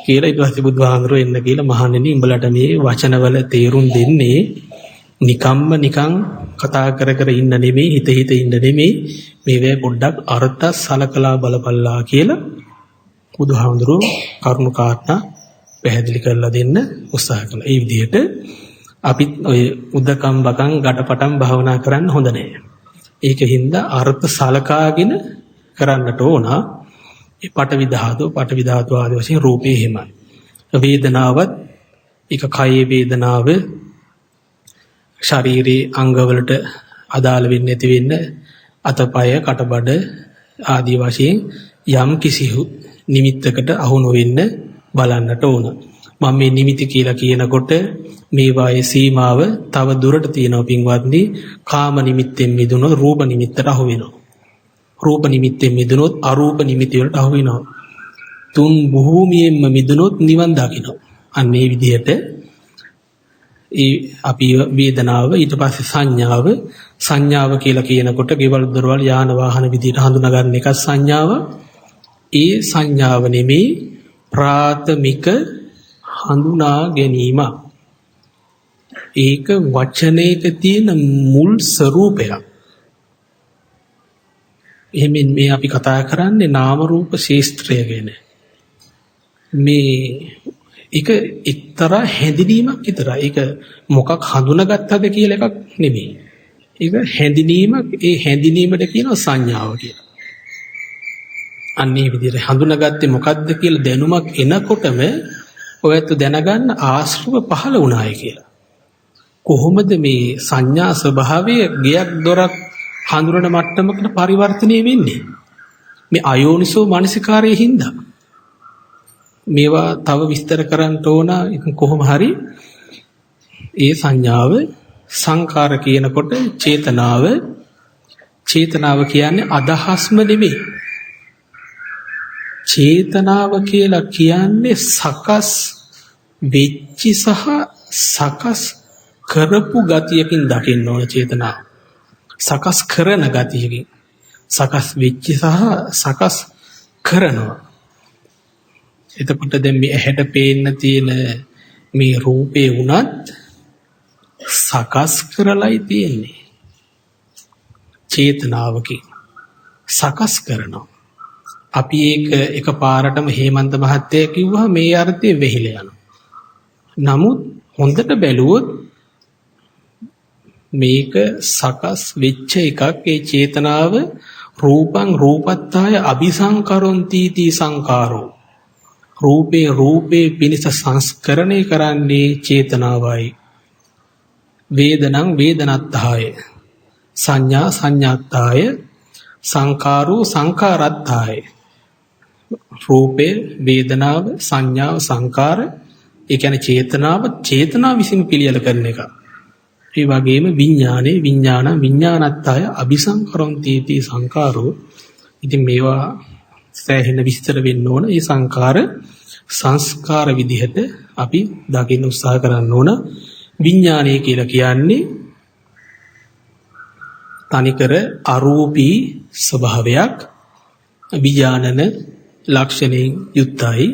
Speaker 1: කියලා. ඊට පස්සේ බුදුහාමුදුරෝ එන්න කියලා මහණෙනි උඹලට මේ වචනවල තේරුම් දෙන්නේ නිකන් කතා කර ඉන්න නෙමෙයි, හිත ඉන්න නෙමෙයි, මේවේ පොඩ්ඩක් අර්ථ සලකලා බලපල්ලා කියලා බුදුහාමුදුරෝ කරුණු කාරණා පැහැදිලි කරලා දෙන්න උත්සාහ කළා. ඒ විදිහට අපිත් ඔය උදකම් බකම් ගැටපටම් භාවනා කරන්න හොඳ නැහැ. ඒකින්ද අර්ථ සලකාගෙන කරන්නට ඕන. ඒ පඨවි ධාතු ආදී වශයෙන් රූපේ හිමයි. වේදනාවත් එක කයේ වේදනාව ශරීරයේ අංගවලට අදාළ වෙන්නේ නැති වෙන්න අතපය කටබඩ ආදී වශයෙන් යම් කිසි නිමිත්තකට අහු නොවෙන්න බලන්නට ඕන. මම මේ නිමිති කියලා කියනකොට මේ වායේ සීමාව තව දුරට තියෙනවා පින්වත්නි. කාම නිමිත්තෙන් මිදුණොත් රූප නිමිත්තට අහු වෙනවා. රූප නිමිත්තෙන් මිදුණොත් අරූප නිමිති වලට අහු වෙනවා. තුන් භූමියෙන්ම මිදුණොත් නිවන් දකිනවා. අන්න ඒ විදිහට අපි වේදනාව ඊට පස්සේ සංඥාව කියලා කියනකොට ගෙවල් දොරවල් යාන වාහන විදිහට හඳුනා ගන්න එක සංඥාව. ඒ සංඥාව නෙමේ ප්‍රාථමික හඳුනා ගැනීම. ඒක වචනයක තියෙන මුල් ස්වરૂපයක්. එහෙනම් මේ අපි කතා කරන්නේ නාම රූප ශේස්ත්‍රය ගැන. මේ ඒක එක්තරා හැඳිනීමක් විතරයි. ඒක මොකක් හඳුනාගත්තද කියලා එකක් නෙමෙයි. ඒක හැඳිනීමක්. ඒ හැඳිනීමට කියනවා සංඥාව කියලා. අන්නේ විදිහට හඳුනාගත්තේ මොකද්ද කියලා දැනුමක් එනකොටම ඔයත් දැනගන්න ආශ්‍රව පහළ වුණායි කියලා. කොහොමද මේ සංඥා ස්වභාවය ගයක් දොරක් හඳුනන මට්ටමකට පරිවර්තනය වෙන්නේ? මේ අයෝනිසෝ මානසිකාරයේ හින්දා. මේවා තව විස්තර කරන්න ඕන. කොහොම හරි ඒ සංඥාව සංකාර කියනකොට චේතනාව කියන්නේ අදහස්ම නෙමෙයි. චේතනාව කියලා කියන්නේ සකස් වෙච්චි සහ සකස් කරපු ගතියකින් දකින්න ඕන චේතනාව. සකස් කරන ගතියකින්. සකස් වෙච්චි සහ සකස් කරනවා. එතකොට දැන් මේ ඇහැට පේන්න තියෙන මේ රූපේ වුණත් සකස් කරලයි තියෙන්නේ. චේතනාවකින් සකස් කරනවා. අපි ඒක එකපාරටම හේමන්ත මහත්තයා කිව්වහම මේ අර්ථය වෙහිලා යනවා. නමුත් හොඳට බැලුවොත් මේක සකස් වෙච්ච එකක්. ඒ චේතනාව රූපං රූපත්තාය අபிසංකරොන්ති තී සංකාරෝ. රූපේ පිනිස සංස්කරණය කරන්නේ චේතනාවයි. වේදනං වේදනත්තාය සංඥා සංඥාත්තාය සංකාරෝ සංකාරත්තාය. රූපේ වේදනාව සංඥාව සංකාර ඒ කියන්නේ චේතනාව විසින් පිළියෙල කරන එක. ඒ වගේම විඥානත්තාය අபிසංකරොන්ති තී සංකාරෝ. ඉතින් මේවා සෑහෙන විස්තර වෙන්න ඕන. ඒ සංස්කාර විදිහට අපි දකින්න උත්සාහ කරන්න ඕන. විඥානය කියලා කියන්නේ තනිකර අරූපී ස්වභාවයක්. විඥානන ලක්ෂණයෙන් යුක්තයි.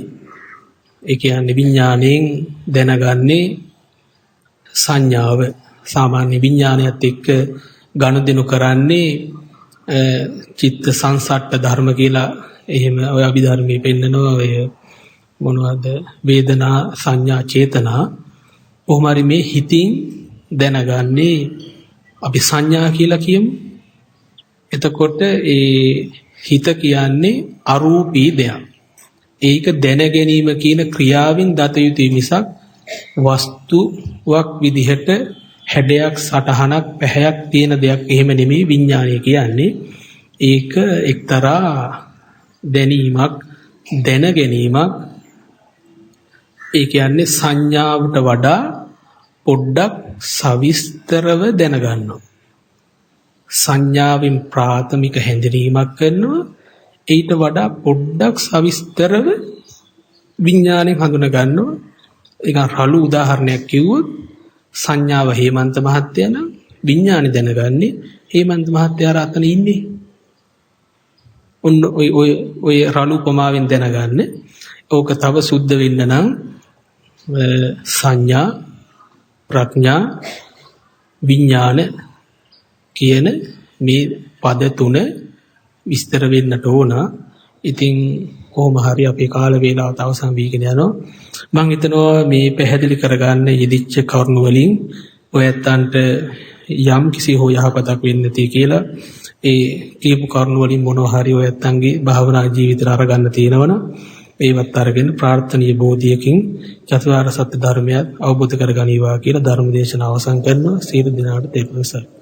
Speaker 1: ඒ කියන්නේ විඥාණයෙන් දැනගන්නේ සංඥාව. සාමාන්‍ය විඥානයත් එක්ක ගනුදෙනු කරන්නේ චිත්ත සංසට්ඨ ධර්ම කියලා. එහෙම ඔය අභිධර්මයේ පෙන්නනවා ඔය මොනවද වේදනා සංඥා චේතනා. කොහොම හරි මේ හිතින් දැනගන්නේ අපි සංඥා කියලා කියමු. එතකොට ඒ හිත කියන්නේ අරූපී දෙයක්. ඒක දැන ගැනීම කියන ක්‍රියාවෙන් දත යුතුයි මිසක් වස්තුවක් විදිහට හැඩයක් සටහනක් පැහැයක් තියෙන දෙයක් එහෙම නෙමෙයි විඥානය කියන්නේ. ඒක එක්තරා දැනීමක් දැන ගැනීමක් ඒ කියන්නේ සංඥාවට වඩා පොඩ්ඩක් සවිස්තරව දැනගන්නවා. සංඥාවෙන් ප්‍රාථමික හැඳිනීමක් කරනවා. ඊට වඩා පොඩ්ඩක් සවිස්තරව විඥාණයෙන් හඳුනා ගන්නවා. ඒක රළු උදාහරණයක් කිව්වොත් සංඥාව හේමන්ත මහත්තයා නම් විඥාණය දැනගන්නේ හේමන්ත මහත්තයා රාතන ඉන්නේ. ඔය රළු උපමාවෙන් දැනගන්න. ඕක තව සුද්ධ වෙන්න නම් සංඥා ප්‍රඥා විඥාන කියන මේ පද තුන විස්තර වෙන්නට ඕන. ඉතින් කොහොම හරි අපේ කාල වේලාවත් අවසන් වීගෙන යනවා. මම හිතනවා මේ පැහැදිලි කරගන්න යෙදිච්ච කරුණු වලින් ඔයත්තන්ට යම් කිසි හෝ යහපතක් වෙන්න තියෙයි කියලා ඒ කියපු කරුණු වලින් මොනවා හරි ඔයත්තන්ගේ භාවනා ජීවිතේට අරගන්න තියෙනවනම් ඒවත් අරගෙන ප්‍රාර්ථනීය බෝධියකින් චතුරාර්ය සත්‍ය ධර්මය අවබෝධ කරගනිවා කියලා ධර්ම දේශනාව අවසන් කරනවා. සියලු දෙනාට තෙරුවන් සරණයි.